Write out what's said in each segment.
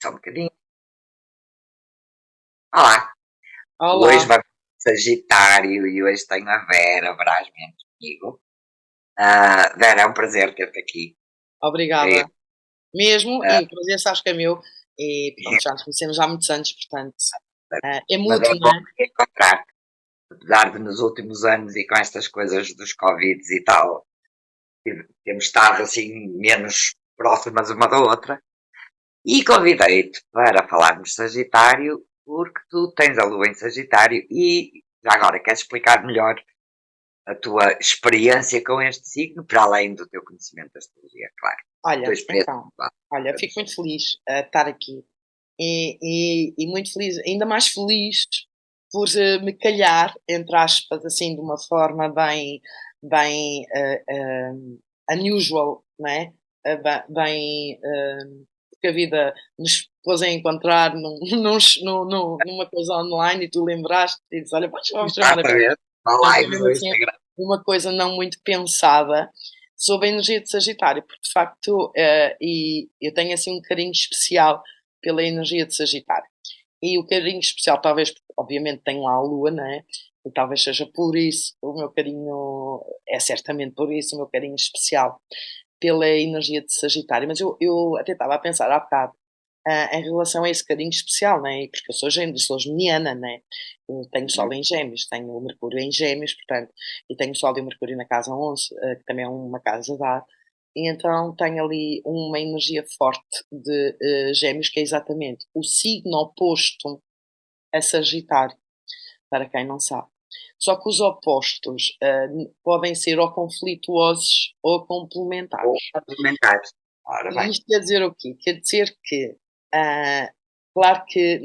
Só um bocadinho. Olá, hoje Olá, vamos Sagitário e hoje tenho a Vera Brasment comigo. Vera, é um prazer ter-te aqui. É, obrigada. Mesmo, ah, e o prazer sabes que é meu, e pronto, já nos conhecemos há muitos anos, portanto, é mas é mútuo, não bom é? encontrar-te, apesar de nos últimos anos e com estas coisas dos Covids e tal, temos estado assim menos próximas uma da outra. E convidei-te para falarmos de Sagitário, porque tu tens a lua em Sagitário e já agora queres explicar melhor a tua experiência com este signo, para além do teu conhecimento da astrologia, claro. A tua Olha, experiência então, pessoal, olha, fico vamos. muito feliz a estar aqui e muito feliz, ainda mais feliz por me calhar, entre aspas, assim, de uma forma bem unusual, não é? Porque a vida nos pôs a encontrar numa coisa online e tu lembraste e dizes, olha, vamos chamar a Vera. Exatamente. Uma Portanto, foi live mesmo no assim Instagram. uma coisa não muito pensada sobre a energia de Sagitário, porque de facto, e eu tenho assim um carinho especial pela energia de Sagitário. E o carinho especial, talvez, porque obviamente tenho lá a Lua, não é? E talvez seja por isso o meu carinho, é certamente por isso o meu carinho especial pela energia de Sagitário. Mas eu até estava a pensar há bocado em relação a esse carinho especial, né? Porque eu sou gêmeos, sou geminiana, né? Eu tenho Sol em Gêmeos, tenho o Mercúrio em Gêmeos, portanto, e tenho Sol e o Mercúrio na casa 11, que também é uma casa de ar, e então tenho ali uma energia forte de Gêmeos, que é exatamente o signo oposto a Sagitário, para quem não sabe. Só que os opostos podem ser ou conflituosos ou Ou complementares. complementares. Ora E bem. isto quer dizer o quê? Quer dizer que, ah, claro que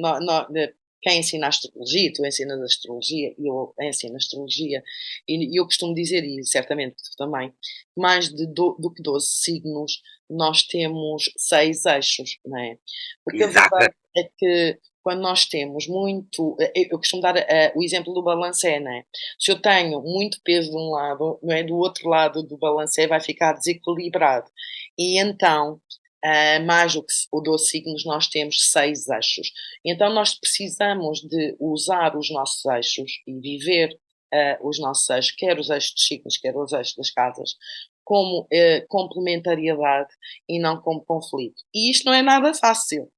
quem ensina astrologia, tu ensinas astrologia, e eu ensino astrologia, e eu costumo dizer, e certamente tu também, mais do que 12 signos, nós temos 6 eixos, não é? Porque a Exato. verdade é que quando nós temos muito. Eu costumo dar o exemplo do balancé, não é? Se eu tenho muito peso de um lado, não é? Do outro lado do balancé vai ficar desequilibrado. E então, mais do que o 12 signos, nós temos 6 eixos. Então, nós precisamos de usar os nossos eixos e viver os nossos eixos, quer os eixos dos signos, quer os eixos das casas, como complementariedade e não como conflito. E isto não é nada fácil.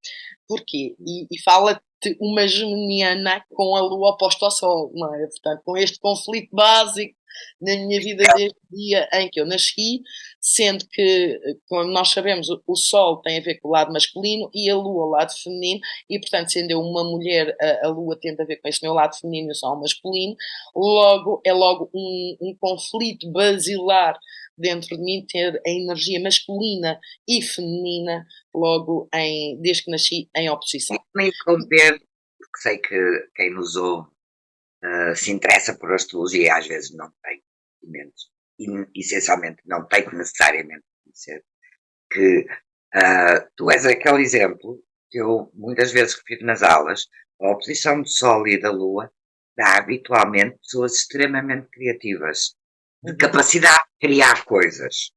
Porquê? E fala-te uma geminiana com a lua oposta ao sol, não é? Portanto, com este conflito básico na minha vida desde o dia em que eu nasci, sendo que, como nós sabemos, o Sol tem a ver com o lado masculino e a Lua o lado feminino, e portanto, sendo eu uma mulher, a Lua tem a ver com esse meu lado feminino e o Sol masculino, logo é logo um conflito basilar dentro de mim ter a energia masculina e feminina logo desde que nasci em oposição. Me interromper, porque sei que quem nos ouve se interessa por astrologia e às vezes não tem conhecimentos. E, essencialmente não tem que necessariamente conhecer. Que tu és aquele exemplo que eu muitas vezes refiro nas aulas. A oposição do Sol e da Lua dá habitualmente pessoas extremamente criativas, de Uhum. capacidade de criar coisas,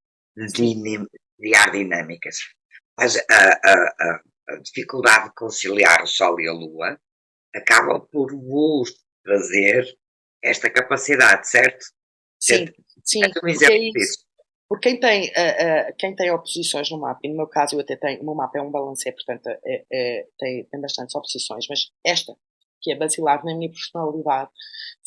Sim, de criar dinâmicas. Mas a dificuldade de conciliar o Sol e a Lua acaba por vos trazer esta capacidade, certo? sim, É sim, um porque exemplo é isso. disso. Porque quem tem oposições no mapa, e no meu caso eu até tenho, o meu mapa é um balancê, portanto tem bastantes oposições, mas esta, que é basilar na minha personalidade,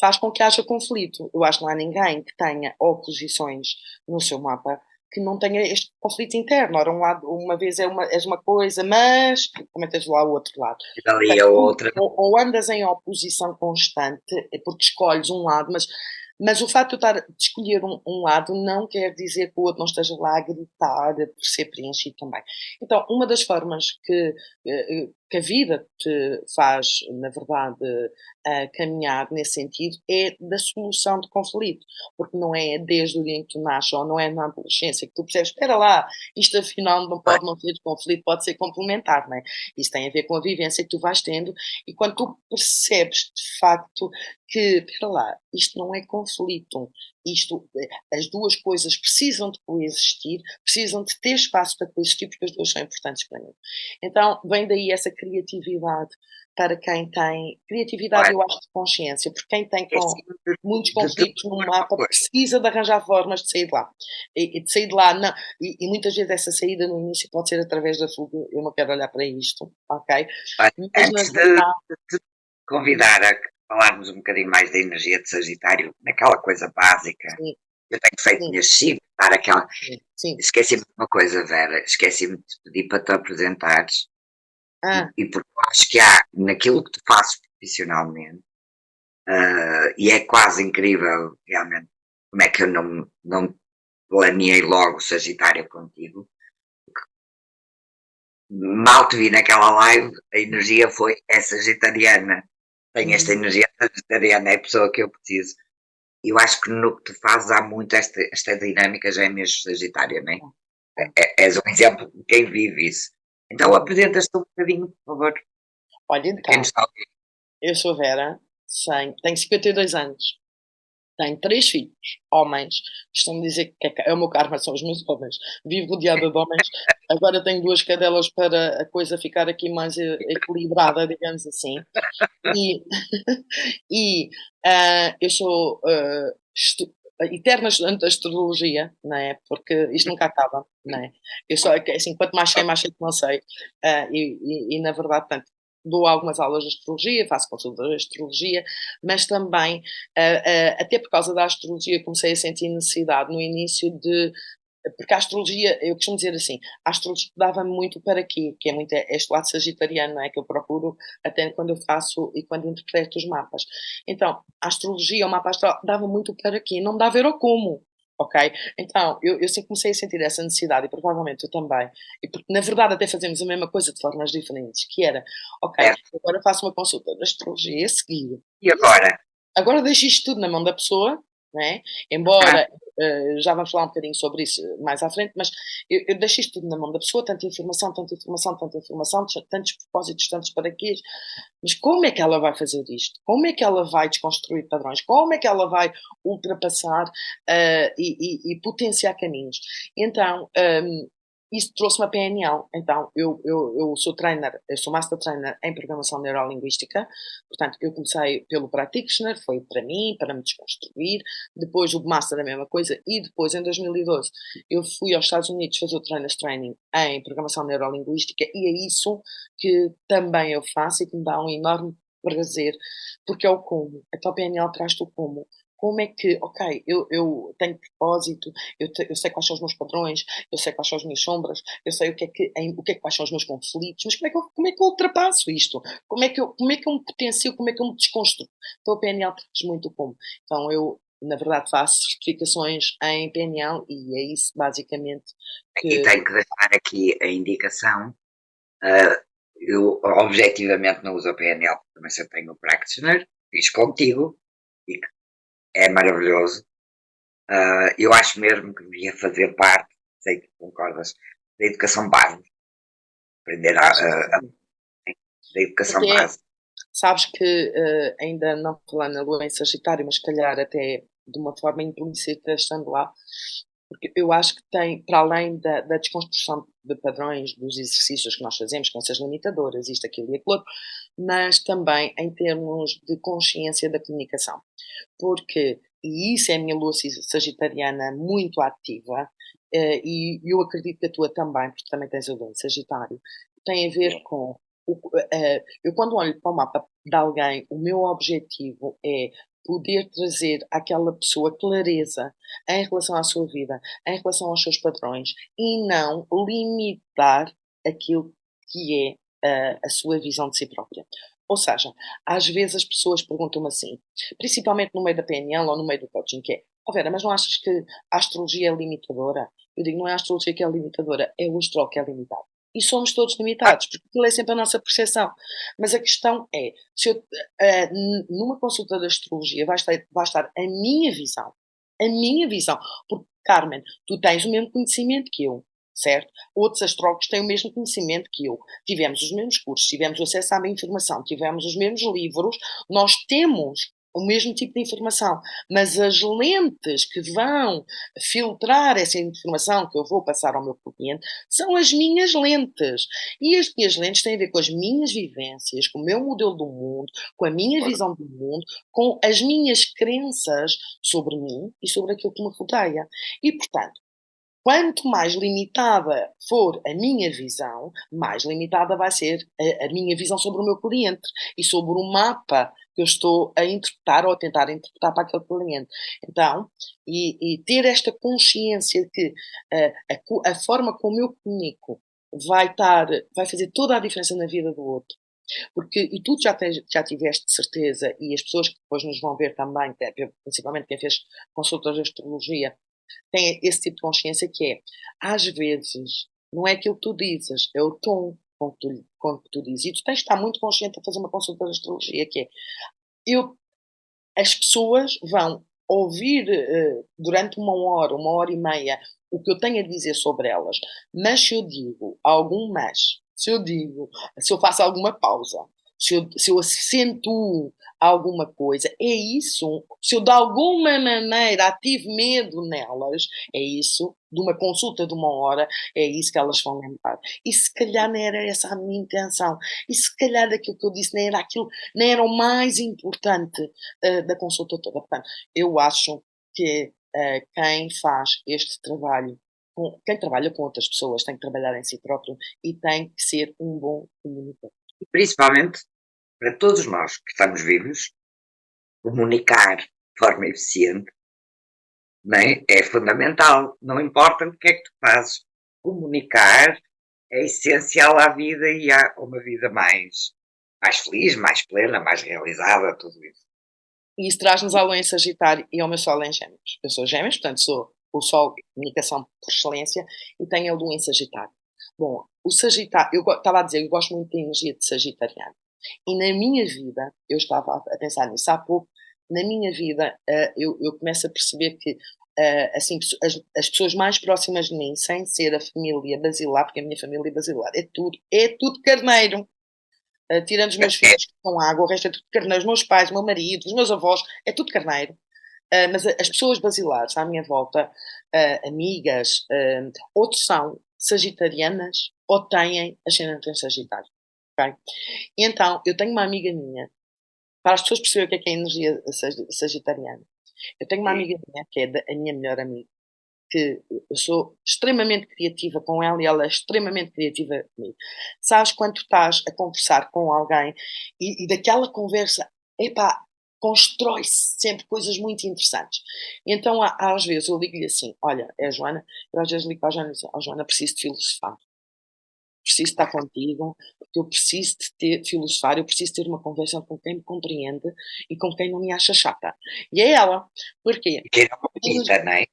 faz com que haja conflito. Eu acho que não há ninguém que tenha oposições no seu mapa que não tenha este conflito interno. Ora, um lado, uma vez és uma coisa, mas também tens lá o outro lado. E dali Portanto, a outra. ou andas em oposição constante, é porque escolhes um lado, mas o facto de eu estar de escolher um lado não quer dizer que o outro não esteja lá a gritar por ser preenchido também. Então, uma das formas que a vida te faz, na verdade, caminhar nesse sentido, é da solução de conflito, porque não é desde o dia em que tu nasces ou não é na adolescência que tu percebes, espera lá, isto afinal não pode não ser de conflito, pode ser complementar, não é? Isso tem a ver com a vivência que tu vais tendo e quando tu percebes de facto que, espera lá, isto não é conflito, isto, as duas coisas precisam de coexistir, precisam de ter espaço para coexistir porque as duas são importantes para mim. Então, vem daí essa criatividade para quem tem criatividade, Olha, eu acho, de consciência, porque quem tem esqueci muitos de conflitos propor no uma mapa coisa. precisa de arranjar formas de sair de lá. E de sair de lá, não, e muitas vezes essa saída no início pode ser através da fuga, eu não quero olhar para isto, ok? Olha, Mas na antes verdade, de te convidar a falarmos um bocadinho mais da energia de Sagitário, naquela coisa básica, sim, eu tenho feito sim, neste signo, dar aquela. sim, sim. Esqueci-me de uma coisa, Vera, esqueci-me de te pedir para te apresentares, Ah, e porque eu acho que há naquilo que tu fazes profissionalmente, e é quase incrível, realmente, como é que eu não planeei logo o Sagitário contigo. Mal te vi naquela live, a energia foi é sagitariana. Tenho esta uhum, energia sagitariana, é a pessoa que eu preciso. E eu acho que no que tu fazes há muito esta dinâmica já é mesmo sagitária, não é? ah, ah, És um exemplo de quem vive isso. Então uhum. apresentas-te um bocadinho, por favor, Olha, a quem nos então, está a ouvir. eu sou Vera, tenho 52 anos. Tenho 3 filhos, homens. Costumo dizer que é o meu karma, são os meus homens. Vivo rodeada de homens. Agora tenho 2 cadelas para a coisa ficar aqui mais equilibrada, digamos assim. E, e eu sou eterna estudante de astrologia, não é? Porque isto nunca acaba, não é? Eu só, assim, quanto mais sei que não sei. Na verdade, portanto, dou algumas aulas de astrologia, faço consultas de astrologia, mas também, até por causa da astrologia, comecei a sentir necessidade no início de porque a astrologia, eu costumo dizer assim, a astrologia dava-me muito para quê? Que é muito este lado sagitariano, não é? Que eu procuro até quando eu faço e quando interpreto os mapas. Então, a astrologia, o mapa astral, dava muito para quê? Não me dava ver o como. Ok? Então, eu sempre comecei a sentir essa necessidade, e provavelmente eu também, e porque na verdade até fazemos a mesma coisa de formas diferentes, que era, ok, Certo? agora faço uma consulta de astrologia a seguir, E agora? agora deixo isto tudo na mão da pessoa, não é? Embora já vamos falar um bocadinho sobre isso mais à frente, mas eu deixo isto tudo na mão da pessoa, tanta informação, tanta informação, tanta informação, tantos propósitos, tantos paraquês, mas como é que ela vai fazer isto? Como é que ela vai desconstruir padrões? Como é que ela vai ultrapassar e potenciar caminhos? Então, isso trouxe-me a PNL. Então, eu sou trainer, eu sou master trainer em programação neurolinguística. Portanto, eu comecei pelo Practitioner, foi para mim, para me desconstruir. Depois o Master a mesma coisa. E depois, em 2012, eu fui aos Estados Unidos fazer o Trainers Training em Programação Neurolinguística. E é isso que também eu faço e que me dá um enorme prazer, porque é o como. A tua PNL traz-te o como. Como é que, ok, eu tenho propósito, eu sei quais são os meus padrões, eu sei quais são as minhas sombras, eu sei quais são os meus conflitos, mas como é que eu ultrapasso isto? Como é que eu me potencio, como é que eu me desconstruo? Então a PNL traz muito como. Então eu, na verdade, faço certificações em PNL e é isso basicamente E que tenho que deixar aqui a indicação. ah, eu objetivamente não uso a PNL, porque também só tenho o Practitioner, fiz contigo, e é maravilhoso. Eu acho mesmo que devia fazer parte, sei que concordas, da educação básica, aprender acho que sim. da educação Até básica. sabes que ainda não falando na Lua em Sagitário, mas se calhar até de uma forma implícita estando lá, porque eu acho que tem, para além da desconstrução de padrões, dos exercícios que nós fazemos, crenças limitadoras, isto, aquilo e aquilo outro, mas também em termos de consciência da comunicação. Porque, e isso é a minha lua sagitariana muito ativa, e eu acredito que a tua também, porque também tens a lua em Sagitário, tem a ver com. Eu, quando olho para o mapa de alguém, o meu objetivo é poder trazer àquela pessoa clareza em relação à sua vida, em relação aos seus padrões e não limitar aquilo que é a sua visão de si própria. Ou seja, às vezes as pessoas perguntam-me assim, principalmente no meio da PNL ou no meio do coaching, que é, oh Vera, mas não achas que a astrologia é limitadora? Eu digo, não é a astrologia que é limitadora, é o astral que é limitado. e somos todos limitados, porque aquilo é sempre a nossa percepção. Mas a questão é, se eu, numa consulta de astrologia vai estar a minha visão, porque, Carmen, tu tens o mesmo conhecimento que eu, certo? Outros astrólogos têm o mesmo conhecimento que eu. Tivemos os mesmos cursos, tivemos acesso à informação, tivemos os mesmos livros, nós temos o mesmo tipo de informação, mas as lentes que vão filtrar essa informação que eu vou passar ao meu cliente são as minhas lentes. E as minhas lentes têm a ver com as minhas vivências, com o meu modelo do mundo, com a minha visão do mundo, com as minhas crenças sobre mim e sobre aquilo que me rodeia. E, portanto, quanto mais limitada for a minha visão, mais limitada vai ser a minha visão sobre o meu cliente e sobre o mapa que eu estou a interpretar ou a tentar interpretar para aquele cliente. Então, e ter esta consciência que a forma como eu comunico vai fazer toda a diferença na vida do outro. Porque, e tu já tiveste certeza, e as pessoas que depois nos vão ver também, principalmente quem fez consultas de astrologia, tem esse tipo de consciência que é, às vezes, não é aquilo que tu dizes, é o tom com que tu dizes. E tu tens de estar muito consciente a fazer uma consulta de astrologia, que é, as pessoas vão ouvir durante uma hora e meia, o que eu tenho a dizer sobre elas, mas se eu digo algum mas, se eu faço alguma pausa, se eu acentuo alguma coisa, é isso. Se eu de alguma maneira ativo medo nelas, é isso. De uma consulta de uma hora, é isso que elas vão lembrar. E se calhar não era essa a minha intenção. E se calhar aquilo que eu disse não era aquilo, não era o mais importante da consulta toda. Portanto, eu acho que quem faz este trabalho, quem trabalha com outras pessoas, tem que trabalhar em si próprio e tem que ser um bom comunicador. E principalmente, para todos nós que estamos vivos, comunicar de forma eficiente, não é fundamental. Não importa o que é que tu fazes. Comunicar é essencial à vida e a uma vida mais feliz, mais plena, mais realizada, tudo isso. E isso traz-nos à lua em Sagitário e ao meu Sol em Gêmeos. Eu sou Gêmeos, portanto sou o Sol comunicação por excelência e tenho a lua em Sagitário. Bom, o Sagitário, eu estava a dizer, eu gosto muito da energia de Sagitariano. E na minha vida, eu estava a pensar nisso há pouco, na minha vida eu começo a perceber que assim, as pessoas mais próximas de mim, sem ser a família basilar, porque a minha família basilar é tudo carneiro. Tirando os meus filhos que são água, o resto é tudo carneiro. Os meus pais, o meu marido, os meus avós, é tudo carneiro. Mas as pessoas basilares à minha volta, amigas, outros são sagitarianas ou têm ascendente em Sagitário. Okay? E então, eu tenho uma amiga minha, para as pessoas perceberem o que é a energia sagitariana. Eu tenho uma amiga minha, que é a minha melhor amiga, que eu sou extremamente criativa com ela e ela é extremamente criativa comigo. Sabes quando tu estás a conversar com alguém e daquela conversa, epá, constrói-se sempre coisas muito interessantes. Então, às vezes, eu ligo-lhe assim, olha, é a Joana, eu às vezes ligo para a Joana e digo, Joana, preciso de filosofar. Preciso estar contigo, porque eu preciso de filosofar, eu preciso ter uma conversa com quem me compreende e com quem não me acha chata. E é ela. Porquê? E quem não acredita, não é?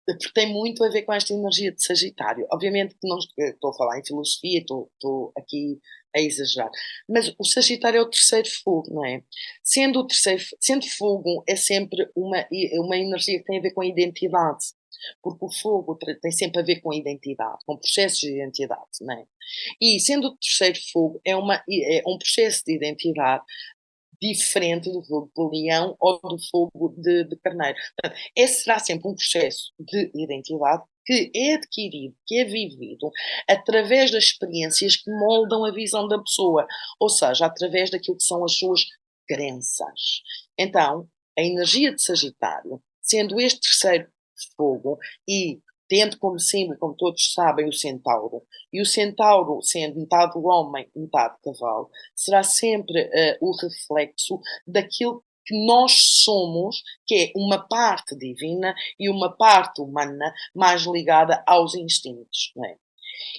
Porque tem muito a ver com esta energia de Sagitário. Obviamente que não estou a falar em filosofia, estou aqui a exagerar. Mas o Sagitário é o terceiro fogo, não é? Sendo fogo é sempre uma energia que tem a ver com a identidade. Porque o fogo tem sempre a ver com a identidade, com processos de identidade, não é? E sendo o terceiro fogo, é um processo de identidade diferente do fogo de leão ou do fogo de carneiro. Portanto, esse será sempre um processo de identidade que é adquirido, que é vivido através das experiências que moldam a visão da pessoa, ou seja, através daquilo que são as suas crenças. Então, a energia de Sagitário, sendo este terceiro fogo e tendo como símbolo, como todos sabem, o centauro, e o centauro, sendo metade homem, metade cavalo, será sempre o reflexo daquilo que nós somos, que é uma parte divina e uma parte humana mais ligada aos instintos. Não é?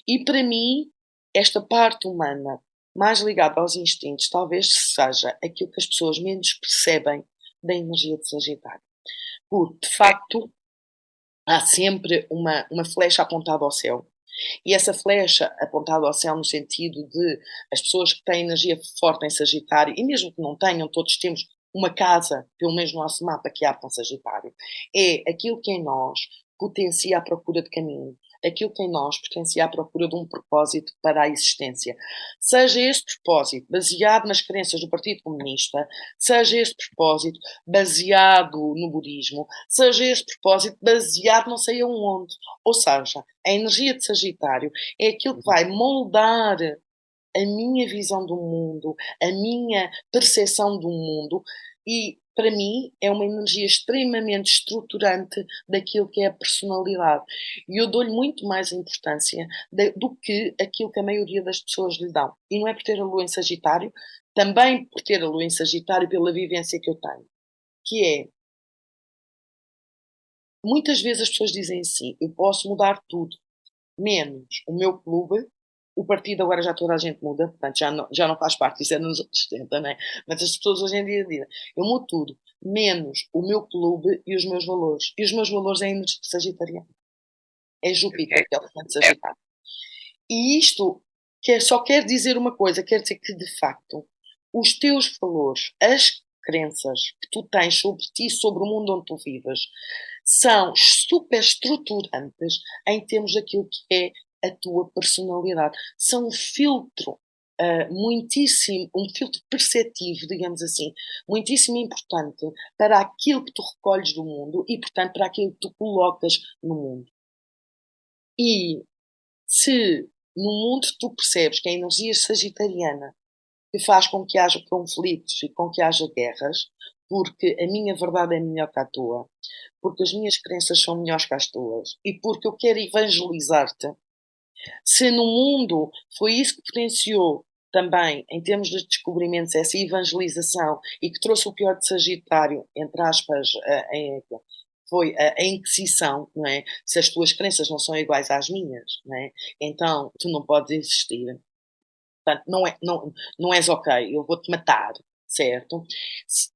E para mim, esta parte humana mais ligada aos instintos talvez seja aquilo que as pessoas menos percebem da energia de Sagitário. Porque, de facto, há sempre uma flecha apontada ao céu E essa flecha apontada ao céu no sentido de as pessoas que têm energia forte em Sagitário, e mesmo que não tenham, todos temos uma casa, pelo menos no nosso mapa, que há com Sagitário, é aquilo que em nós potencia a procura de caminho, aquilo que em nós potencia a procura de um propósito para a existência. Seja esse propósito baseado nas crenças do Partido Comunista, seja esse propósito baseado no budismo, seja esse propósito baseado não sei aonde. Ou seja, a energia de Sagitário é aquilo que vai moldar a minha visão do mundo, a minha percepção do mundo, e para mim é uma energia extremamente estruturante daquilo que é a personalidade. E eu dou-lhe muito mais importância do que aquilo que a maioria das pessoas lhe dão. E não é por ter a lua em Sagitário, também por ter a lua em Sagitário pela vivência que eu tenho. Que é, muitas vezes as pessoas dizem assim, eu posso mudar tudo, menos o meu clube. O partido agora já toda a gente muda, portanto já não faz parte, isso é nos outros 70, não é? Mas as pessoas hoje em dia dizem, eu mudo tudo, menos o meu clube e os meus valores. E os meus valores é a energia sagitariana. É Júpiter, que é o planeta Sagitário. E isto só quer dizer uma coisa, quer dizer que, de facto, os teus valores, as crenças que tu tens sobre ti, sobre o mundo onde tu vives, são super estruturantes em termos daquilo que é a tua personalidade. São um filtro muitíssimo, um filtro perceptivo, digamos assim, muitíssimo importante para aquilo que tu recolhes do mundo e, portanto, para aquilo que tu colocas no mundo. E se no mundo tu percebes que a energia sagitariana que faz com que haja conflitos e com que haja guerras, porque a minha verdade é melhor que a tua, porque as minhas crenças são melhores que as tuas e porque eu quero evangelizar-te. Se no mundo foi isso que potenciou também, em termos de descobrimentos, essa evangelização e que trouxe o pior de Sagitário, entre aspas, foi a Inquisição, não é? Se as tuas crenças não são iguais às minhas, não é? Então tu não podes existir. Portanto, não és ok, eu vou-te matar, certo?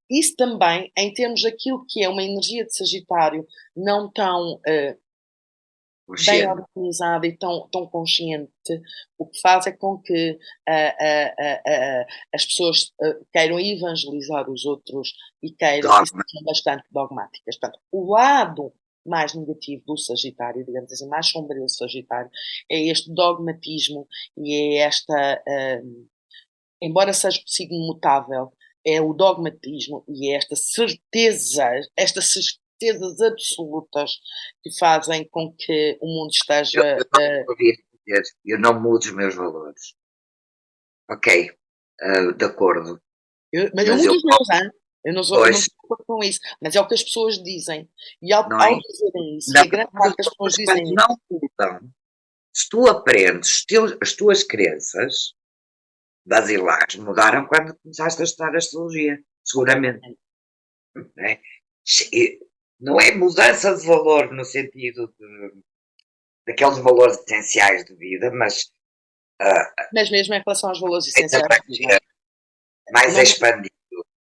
Isso também, em termos daquilo que é uma energia de Sagitário não tão bem organizada e tão consciente, o que faz é com que as pessoas queiram evangelizar os outros e queiram e sejam bastante dogmáticas. Portanto, o lado mais negativo do Sagitário, digamos assim, mais sombrio do Sagitário, é este dogmatismo e é esta, embora seja um signo mutável, é o dogmatismo e é estas certezas absolutas que fazem com que o mundo esteja. Eu não mudo os meus valores. Ok, de acordo. Mas eu mudo os meus, hein? Eu não estou de acordo com isso, mas é o que as pessoas dizem. E ao dizerem isso, e a grande parte das pessoas dizem isso. Não mudam. Se tu aprendes, as tuas crenças basilares mudaram quando começaste a estudar astrologia, seguramente. Não é mudança de valor no sentido daqueles valores essenciais de vida, mas mesmo em relação aos valores essenciais de vida, mais expandido,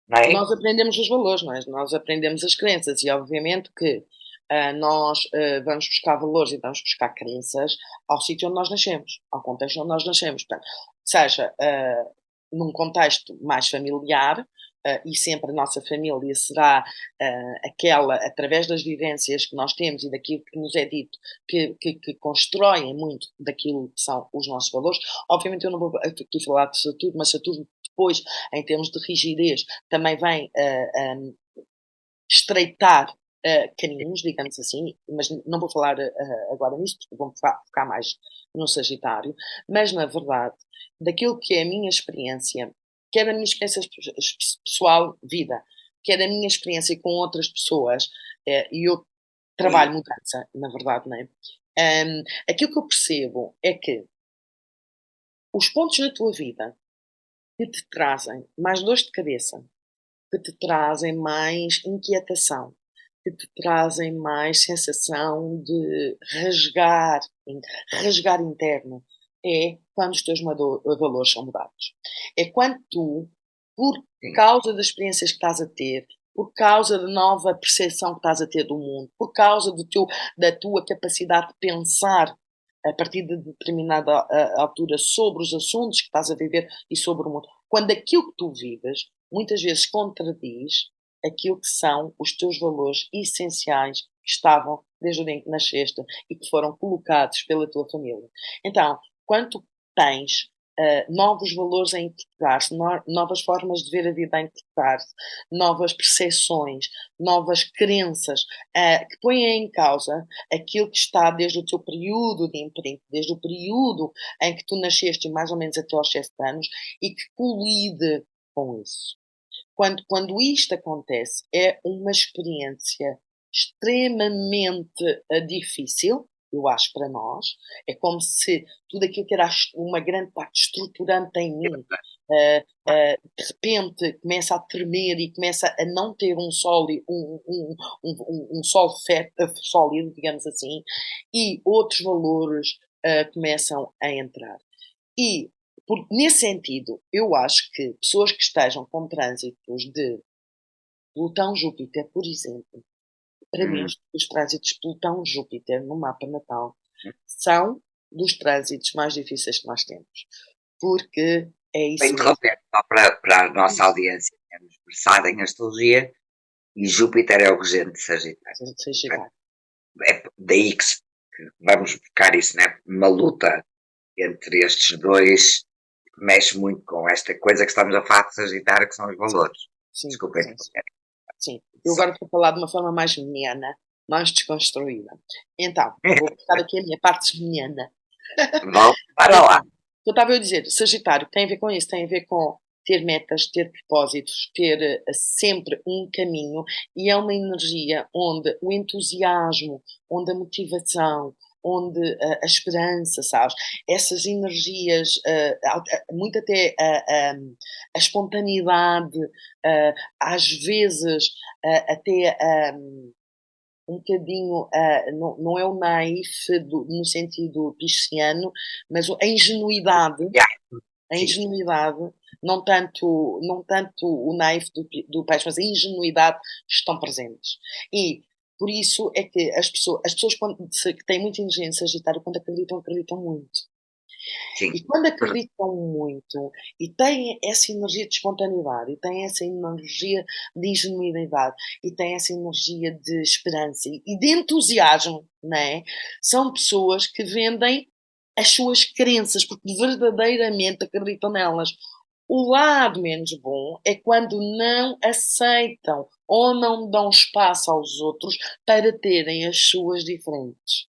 não é? Nós aprendemos os valores, não é? Nós aprendemos as crenças e obviamente que nós vamos buscar valores e vamos buscar crenças ao sítio onde nós nascemos, ao contexto onde nós nascemos. Portanto, seja num contexto mais familiar, e sempre a nossa família será aquela, através das vivências que nós temos e daquilo que nos é dito, que constroem muito daquilo que são os nossos valores. Obviamente eu não vou aqui falar de Saturno, mas Saturno depois, em termos de rigidez, também vem estreitar caminhos, digamos assim, mas não vou falar agora nisso, porque vou focar mais no Sagitário, mas na verdade, daquilo que é a minha experiência, quer a minha experiência pessoal, vida, quer a minha experiência com outras pessoas, e eu trabalho mudança, na verdade, não é? Aquilo que eu percebo é que os pontos na tua vida que te trazem mais dores de cabeça, que te trazem mais inquietação, que te trazem mais sensação de rasgar interno, é quando os teus valores são mudados. É quando tu, por causa das experiências que estás a ter, por causa da nova percepção que estás a ter do mundo, por causa da tua capacidade de pensar a partir de determinada altura sobre os assuntos que estás a viver e sobre o mundo. Quando aquilo que tu vives muitas vezes contradiz aquilo que são os teus valores essenciais que estavam desde o dia em que nasceste e que foram colocados pela tua família. Então, quando tu tens novos valores a integrar-se, novas formas de ver a vida a integrar-se, novas percepções, novas crenças que põem em causa aquilo que está desde o teu período de imprint, desde o período em que tu nasceste mais ou menos até aos 7 anos e que colide com isso. Quando isto acontece, é uma experiência extremamente difícil, eu acho, para nós. É como se tudo aquilo que era uma grande parte estruturante em mim, de repente começa a tremer e começa a não ter um sólido, um solo sólido, digamos assim, e outros valores começam a entrar. E, nesse sentido, eu acho que pessoas que estejam com trânsitos de Plutão-Júpiter, por exemplo, para mim, os trânsitos Plutão-Júpiter no mapa natal são dos trânsitos mais difíceis que nós temos. Porque é isso mesmo. Interromper, só para a nossa audiência menos versada em astrologia, e Júpiter é o regente de Sagitário. É daí que vamos buscar isso, né? Uma luta entre estes dois que mexe muito com esta coisa que estamos a falar de Sagitário, que são os valores. Sim, desculpem. Sim. Eu agora estou a falar de uma forma mais geminiana, mais desconstruída. Então, vou buscar aqui a minha parte geminiana. Vão para lá. Eu estava a dizer, Sagitário tem a ver com isso, tem a ver com ter metas, ter propósitos, ter sempre um caminho, e é uma energia onde o entusiasmo, onde a motivação, onde a esperança, sabes? Essas energias, muito até a espontaneidade, às vezes até um bocadinho, não é o naif no sentido pisciano, mas a ingenuidade. A ingenuidade, não tanto o naif do peixe, mas a ingenuidade estão presentes. E por isso é que as pessoas que têm muita energia em Sagitário, quando acreditam muito. Sim. E quando acreditam muito e têm essa energia de espontaneidade, e têm essa energia de ingenuidade, e têm essa energia de esperança e de entusiasmo, não é? São pessoas que vendem as suas crenças, porque verdadeiramente acreditam nelas. O lado menos bom é quando não aceitam ou não dão espaço aos outros para terem as suas diferentes.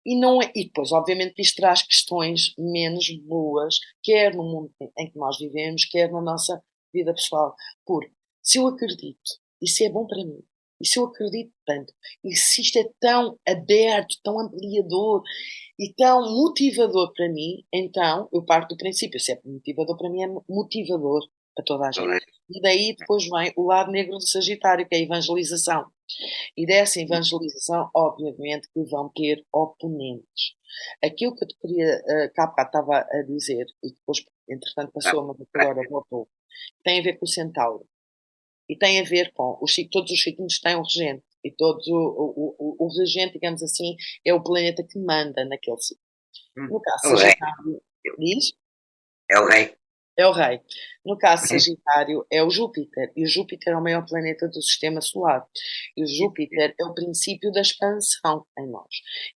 E depois, obviamente, isto traz questões menos boas, quer no mundo em que nós vivemos, quer na nossa vida pessoal. Porque se eu acredito, isso é bom para mim, e se eu acredito tanto, e se isto é tão aberto, tão ampliador e tão motivador para mim, então eu parto do princípio, se é motivador para mim, é motivador para toda a gente. E daí depois vem o lado negro do Sagitário, que é a evangelização. E dessa evangelização, obviamente, que vão ter oponentes. Aquilo que eu te queria, cá estava a dizer, e depois, entretanto, passou, mas agora voltou, tem a ver com o Centauro. E tem a ver com todos os signos têm um regente. E todos o regente, digamos assim, é o planeta que manda naquele signo. No caso, Sagitário diz? É o rei. É o rei. No caso Sagitário é o Júpiter, e o Júpiter é o maior planeta do sistema solar. E o Júpiter é o princípio da expansão em nós.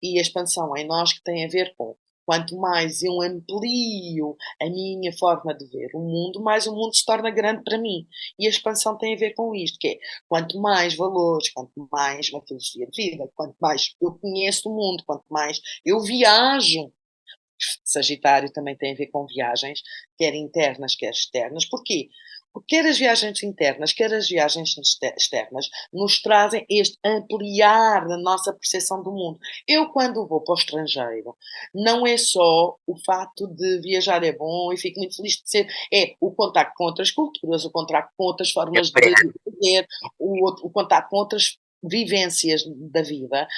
E a expansão em nós que tem a ver com quanto mais eu amplio a minha forma de ver o mundo, mais o mundo se torna grande para mim. E a expansão tem a ver com isto, que é quanto mais valores, quanto mais uma filosofia de vida, quanto mais eu conheço o mundo, quanto mais eu viajo. Sagitário também tem a ver com viagens, quer internas, quer externas. Porquê? Porque quer as viagens internas, quer as viagens externas, nos trazem este ampliar da nossa percepção do mundo. Eu, quando vou para o estrangeiro, não é só o facto de viajar é bom e fico muito feliz de ser, é o contacto com outras culturas, o contacto com outras formas de viver, o contacto com outras vivências da vida,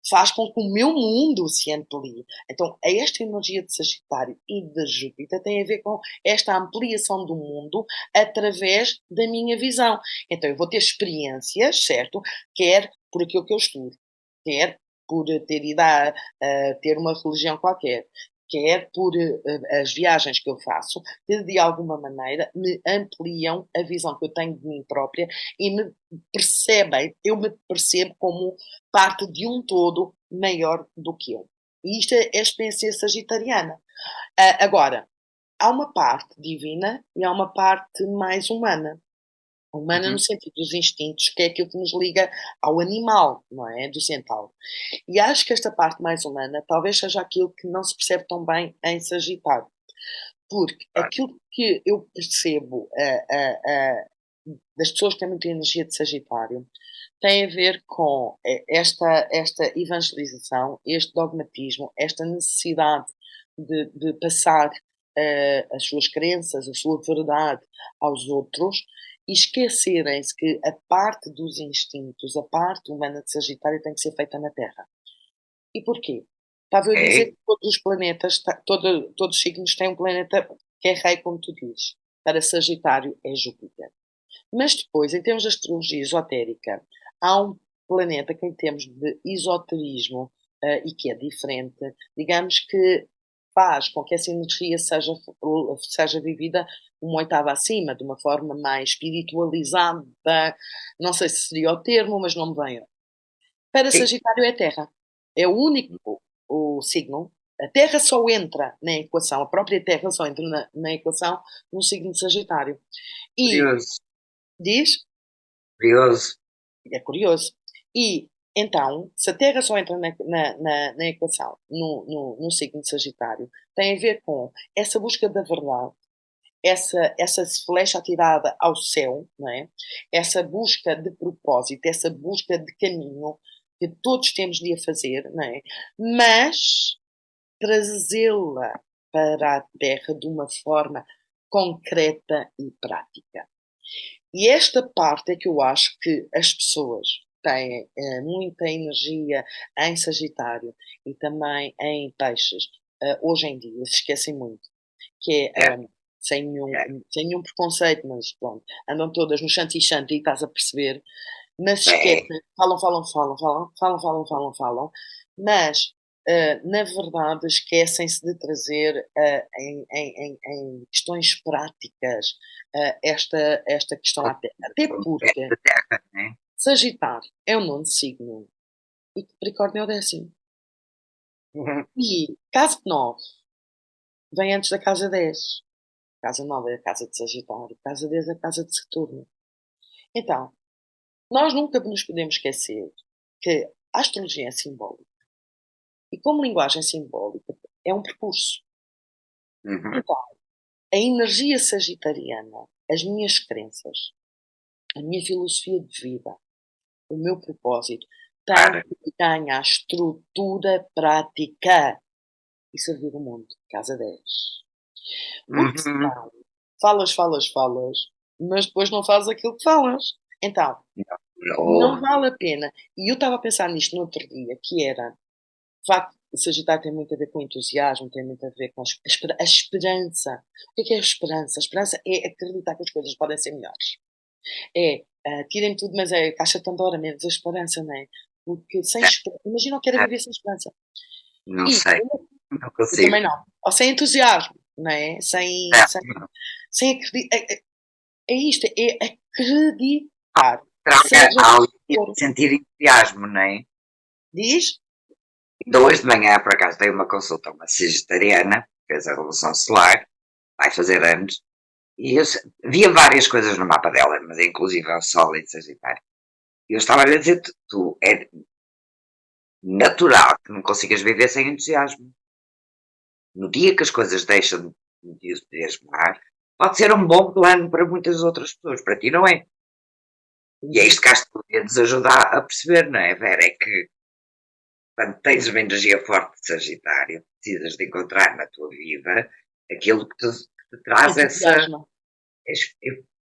faz com que o meu mundo se amplie. Então, esta energia de Sagitário e de Júpiter tem a ver com esta ampliação do mundo através da minha visão. Então, eu vou ter experiências, certo? Quer por aquilo que eu estudo, quer por ter ido a ter uma religião qualquer, quer por as viagens que eu faço, que de alguma maneira me ampliam a visão que eu tenho de mim própria e eu me percebo como parte de um todo maior do que eu. E isto é a experiência sagitariana. Agora, há uma parte divina e há uma parte mais humana. Humana no sentido dos instintos, que é aquilo que nos liga ao animal, não é? Do centauro. E acho que esta parte mais humana talvez seja aquilo que não se percebe tão bem em Sagitário. Porque aquilo que eu percebo das pessoas que têm muita energia de Sagitário tem a ver com esta evangelização, este dogmatismo, esta necessidade de passar as suas crenças, a sua verdade aos outros e esquecerem-se que a parte dos instintos, a parte humana de Sagitário tem que ser feita na Terra. E porquê? Estava eu a dizer que todos os planetas, todos os signos têm um planeta que é rei, como tu dizes. Para Sagitário é Júpiter. Mas depois, em termos de astrologia esotérica, há um planeta que em termos de esoterismo e que é diferente, digamos que faz com que essa energia seja vivida uma oitava acima, de uma forma mais espiritualizada, não sei se seria o termo, mas não me vem. Para Sagitário é Terra. É o único o signo. A Terra só entra na equação, a própria Terra só entra na equação no signo de Sagitário. E Curioso. diz? Curioso. É curioso. E então, se a Terra só entra na equação no signo de Sagitário, tem a ver com essa busca da verdade, essa flecha atirada ao céu, não é? Essa busca de propósito, essa busca de caminho que todos temos de a fazer, não é? Mas trazê-la para a Terra de uma forma concreta e prática. E esta parte é que eu acho que as pessoas têm muita energia em Sagitário e também em Peixes, hoje em dia, se esquecem muito, que é sem nenhum preconceito, mas pronto, andam todas no Shanti Shanti, estás a perceber, mas esquecem, falam, mas na verdade esquecem-se de trazer em questões práticas esta questão à Terra. Até porque Sagitário é o nono signo e Capricórnio é o 10º. E casa 9 vem antes da casa 10. Casa 9 é a casa de Sagitário, casa 10 é a casa de Saturno. Então, nós nunca nos podemos esquecer que a astrologia é simbólica. E como linguagem simbólica, é um percurso. Então, a energia sagitariana, as minhas crenças, a minha filosofia de vida, o meu propósito, tem que ganhar estrutura prática e servir o mundo. Casa 10. Porque senão, falas, mas depois não fazes aquilo que falas. Então, não vale a pena. E eu estava a pensar nisto no outro dia, que era, de facto, o Sagitário tem muito a ver com entusiasmo, tem muito a ver com a esperança. O que é a esperança? A esperança é acreditar que as coisas podem ser melhores. Tirem tudo, mas é caixa de Pandora, menos a esperança, não é? Porque sem esperança, imagina o que era viver sem esperança. Não sei, não consigo. Eu também não. Ou sem entusiasmo, não é? Sem acreditar. É isto, é acreditar. Sentir entusiasmo, não é? Diz? Então, hoje de manhã, por acaso, dei uma consulta a uma sagitariana, fez a Revolução Solar, vai fazer anos, e eu via várias coisas no mapa dela, mas inclusive ao Sol em Sagitário. E eu estava a dizer, tu é natural que não consigas viver sem entusiasmo. No dia que as coisas deixam de entusiasmar, pode ser um bom plano para muitas outras pessoas, para ti não é. E é isto que acho que podia-nos ajudar a perceber, não é, Vera? É que quando tens uma energia forte de Sagitário, precisas de encontrar na tua vida aquilo que te traz essa.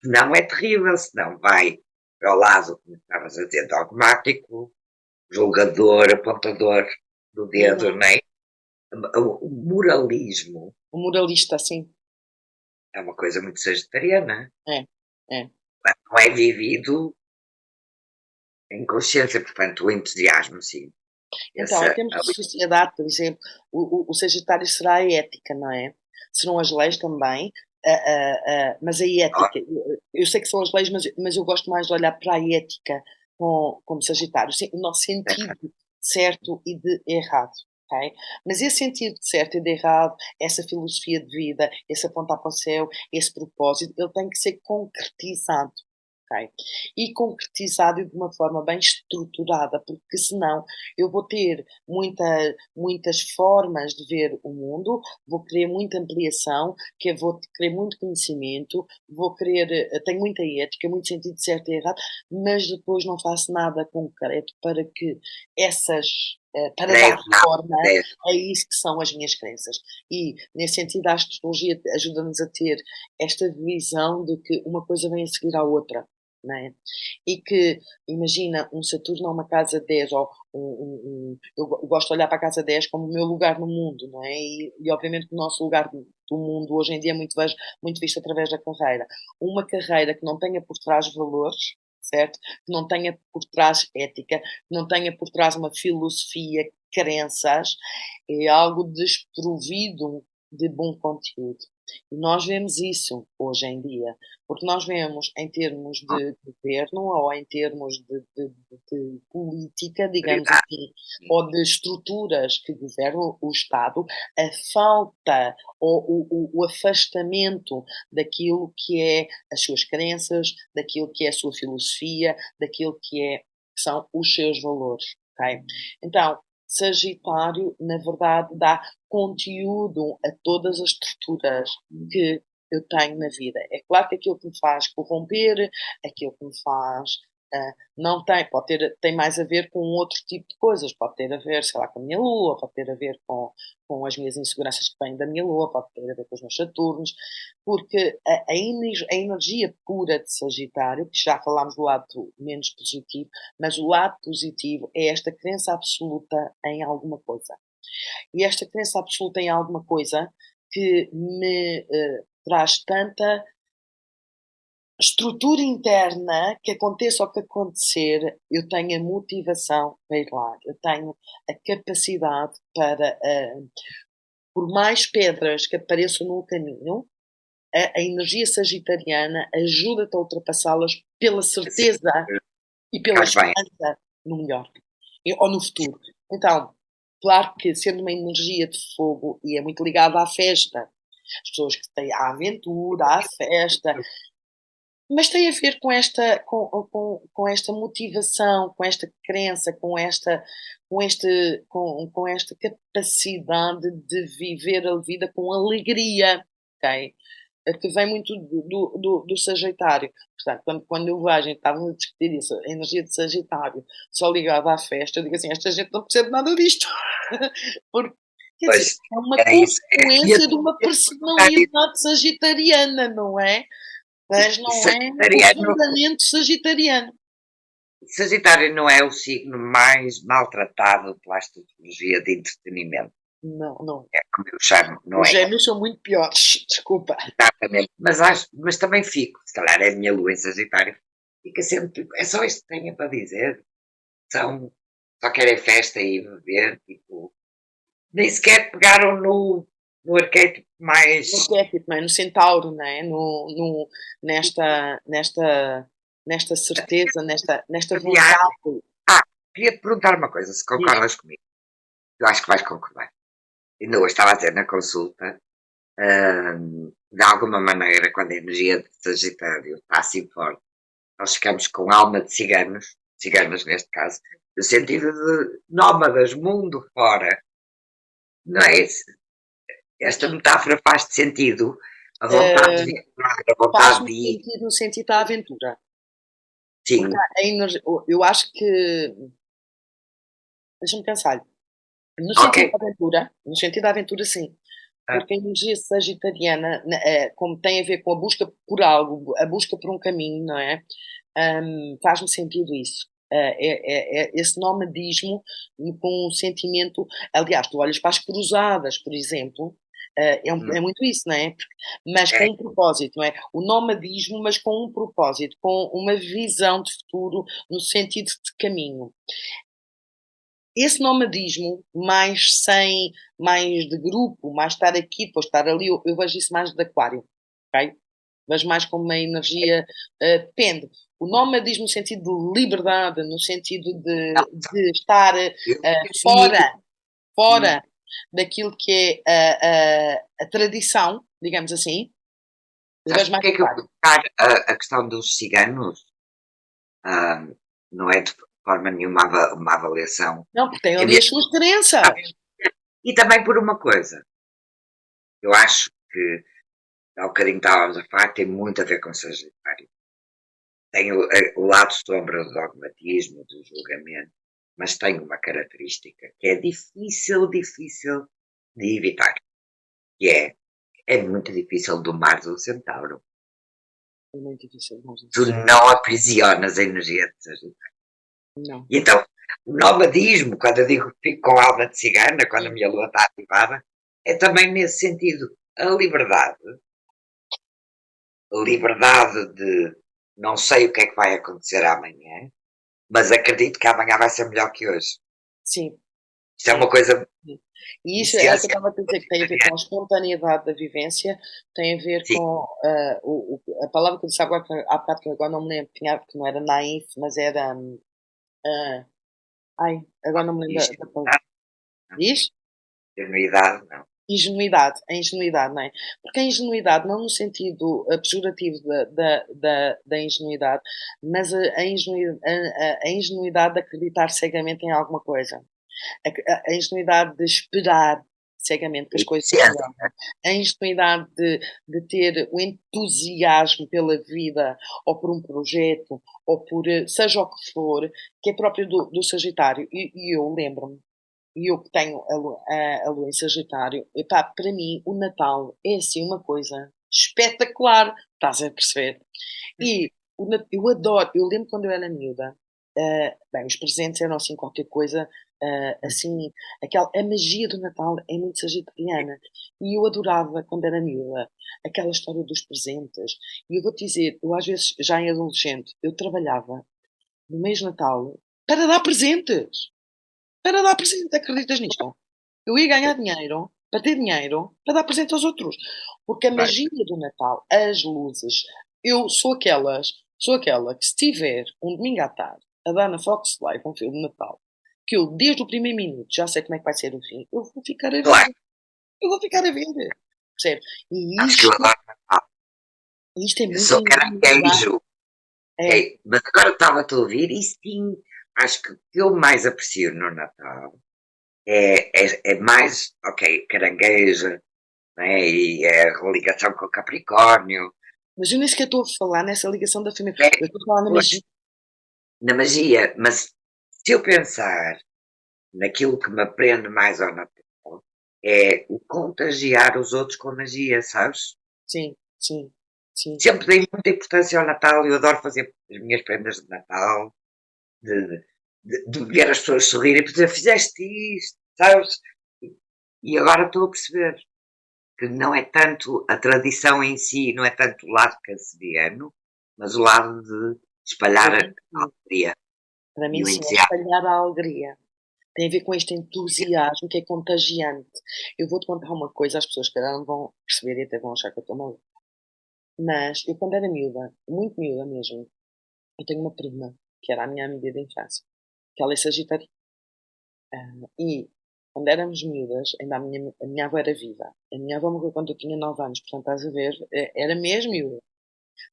Não é terrível, senão vai para o lado, como estavas a dizer, dogmático, julgador, apontador do dedo, não é? O moralismo. O moralista, sim. É uma coisa muito sagitariana. É. Não é vivido em consciência, portanto, o entusiasmo, sim. Então, Esse, em termos de sociedade, por exemplo, o Sagitário será a ética, não é? Serão as leis também, mas a ética, eu sei que são as leis, mas eu gosto mais de olhar para a ética como Sagitário, o nosso sentido de certo e de errado. Okay? Mas esse sentido de certo e de errado, essa filosofia de vida, esse apontar para o céu, esse propósito, ele tem que ser concretizado. Okay? E concretizado de uma forma bem estruturada, porque senão eu vou ter muitas formas de ver o mundo, vou querer muita ampliação, vou querer muito conhecimento, vou querer, tenho muita ética, muito sentido de certo e errado, mas depois não faço nada concreto para que essas para dar forma a isso que são as minhas crenças. E, nesse sentido, a astrologia ajuda-nos a ter esta visão de que uma coisa vem a seguir à outra. Não é? E que, imagina, um Saturno é uma casa 10, ou eu gosto de olhar para a casa 10 como o meu lugar no mundo, não é? E obviamente que o nosso lugar do mundo hoje em dia é muito visto através da carreira. Uma carreira que não tenha por trás valores, certo? Que não tenha por trás ética, que não tenha por trás uma filosofia, crenças, é algo desprovido de bom conteúdo. E nós vemos isso hoje em dia, porque nós vemos em termos de governo ou em termos de política, digamos assim, ou de estruturas que governam o Estado, a falta ou o afastamento daquilo que é as suas crenças, daquilo que é a sua filosofia, daquilo que são os seus valores. Okay? Então, Sagitário, na verdade, dá conteúdo a todas as estruturas que eu tenho na vida. É claro que aquilo que me faz corromper, aquilo que me faz não tem, tem mais a ver com outro tipo de coisas, pode ter a ver, sei lá, com a minha lua, pode ter a ver com as minhas inseguranças que vêm da minha lua, pode ter a ver com os meus Saturnos, porque a energia pura de Sagitário, que já falámos do lado menos positivo, mas o lado positivo é esta crença absoluta em alguma coisa. E esta crença absoluta em alguma coisa que me traz tanta estrutura interna que aconteça o que acontecer, eu tenho a motivação para ir lá, eu tenho a capacidade para, por mais pedras que apareçam no caminho, a energia sagitariana ajuda-te a ultrapassá-las pela certeza e pela esperança no melhor ou no futuro. Então, claro que sendo uma energia de fogo e é muito ligada à festa, as pessoas que têm a aventura, à festa, mas tem a ver com esta motivação, com esta crença, com esta capacidade de viver a vida com alegria, ok? Que vem muito do Sagitário. Portanto, quando eu vejo, estavam a discutir isso, a energia de Sagitário, só ligada à festa, eu digo assim, esta gente não percebe nada disto. Porque, quer dizer, é uma consequência de uma personalidade sagitariana, não é? Mas não é profundamente sagitariano. Sagitário não é o signo mais maltratado pela astrologia de entretenimento. Não. É como eu chamo, não Os é? gêmeos são muito piores, desculpa. Exatamente. Mas também fico, se calhar é a minha lua em Sagitário, fica sempre tipo, é só isto que tenho para dizer. Só querem festa e beber, tipo, nem sequer pegaram no arquétipo mais. No arquétipo, não é? No centauro, não é? Nesta certeza, nesta vontade. Queria te perguntar uma coisa, se concordas comigo. Eu acho que vais concordar. Ainda hoje estava a dizer na consulta, de alguma maneira, quando a energia de Sagitário está assim forte, nós ficamos com alma de ciganos, ciganas neste caso, no sentido de nómadas, mundo fora. Não é isso? Esta metáfora faz-te sentido? A vontade de viajar, a vontade de ir. Sentido no sentido da aventura. Sim. Eu acho que. Deixa-me pensar. No sentido da aventura, sim. Porque a energia sagitariana, como tem a ver com a busca por algo, a busca por um caminho, não é? Faz-me sentido isso. Esse nomadismo com um sentimento. Aliás, tu olhas para as cruzadas, por exemplo, é muito isso, não é? Mas com um propósito, não é? O nomadismo, mas com um propósito, com uma visão de futuro no sentido de caminho. esse nomadismo, mais de grupo, mais estar aqui, depois estar ali, eu vejo isso mais de aquário, ok? Vejo mais como uma energia, depende. O nomadismo no sentido de liberdade, no sentido Não, de estar eu entendi. fora, fora daquilo que é a tradição, digamos assim, eu Sabes vejo mais porque é que eu vou aquário. tocar a questão dos ciganos? Ah, não é de forma nenhuma uma avaliação. Não, porque tem É ali as mesmo. suas crenças. E também por uma coisa. Eu acho que, há bocadinho estávamos a falar, tem muito a ver com Sagitário. Tem o lado sombra do dogmatismo, do julgamento, mas tem uma característica que é difícil de evitar, que é muito difícil domar o centauro. É muito difícil, não. Tu não aprisionas a energia de Sagitário. Não. E então, o nomadismo, quando eu digo que fico com a alma de cigana, quando a Sim. minha lua está ativada, é também nesse sentido. A liberdade de não sei o que é que vai acontecer amanhã, mas acredito que amanhã vai ser melhor que hoje. Sim, Isto é sim. uma coisa Sim. E de isso é o que eu ciência. estava a dizer, que tem a ver com a espontaneidade da vivência, tem a ver Sim, com a palavra que eu disse agora, há bocado, que eu agora não me lembro, que não era naif, mas era. ah, ai, agora não me lembro da palavra. ingenuidade, não. Diz? Ingenuidade, não. Ingenuidade, a ingenuidade, não é? Porque a ingenuidade, não no sentido pejorativo da ingenuidade, mas a ingenuidade de acreditar cegamente em alguma coisa. A ingenuidade de esperar cegamente que A as coisas inocência. melhoram. A ingenuidade de ter o entusiasmo pela vida, ou por um projeto, ou por seja o que for, que é próprio do Sagitário. E eu lembro-me, e eu que tenho a lua em Sagitário, epá, para mim o Natal é assim uma coisa espetacular, estás a perceber? E eu adoro, eu lembro quando eu era miúda, bem, os presentes eram assim qualquer coisa, assim, a magia do Natal é muito sagitariana. E eu adorava, quando era miúda, aquela história dos presentes. E eu vou-te dizer, eu às vezes, já em adolescente, eu trabalhava no mês de Natal para dar presentes. Para dar presentes, acreditas nisto? Eu ia ganhar dinheiro, para ter dinheiro, para dar presente aos outros. Porque a Vai. magia do Natal, as luzes, eu sou aquela que se tiver um domingo à tarde a dar na Fox Live um filme de Natal, que eu desde o primeiro minuto já sei como é que vai ser o fim, eu vou ficar a ver. Claro, Eu vou ficar a ver. Percebe? E acho que eu adoro Natal. isto é Eu muita sou ingenuidade. caranguejo. É, Mas agora estava-te a ouvir e sim, acho que o que eu mais aprecio no Natal é mais, ok, caranguejo, né, e a ligação com o Capricórnio, mas eu nem sequer estou a falar nessa ligação da família. é, Eu estou a falar na pois, magia. na magia, mas se eu pensar naquilo que me aprende mais ao Natal, é o contagiar os outros com magia, sabes? Sim, sim, sim. Sempre dei muita importância ao Natal, eu adoro fazer as minhas prendas de Natal, de, de ver as pessoas sorrirem e dizer, fizeste isto, sabes? E agora estou a perceber que não é tanto a tradição em si, não é tanto o lado canceriano, mas o lado de espalhar Para a mim, sim. alegria Para e mim, o sim, é entusiasmo. espalhar a alegria. Tem a ver com este entusiasmo que é contagiante. Eu vou-te contar uma coisa, as pessoas que calhar não vão perceber e até vão achar que eu estou maluca. Mas eu, quando era miúda, muito miúda mesmo, eu tenho uma prima, que era a minha amiga de infância, que ela é sagitariana. E quando éramos miúdas, ainda a minha avó era viva. A minha avó morreu quando eu tinha 9 anos, portanto, estás a ver, era mesmo miúda.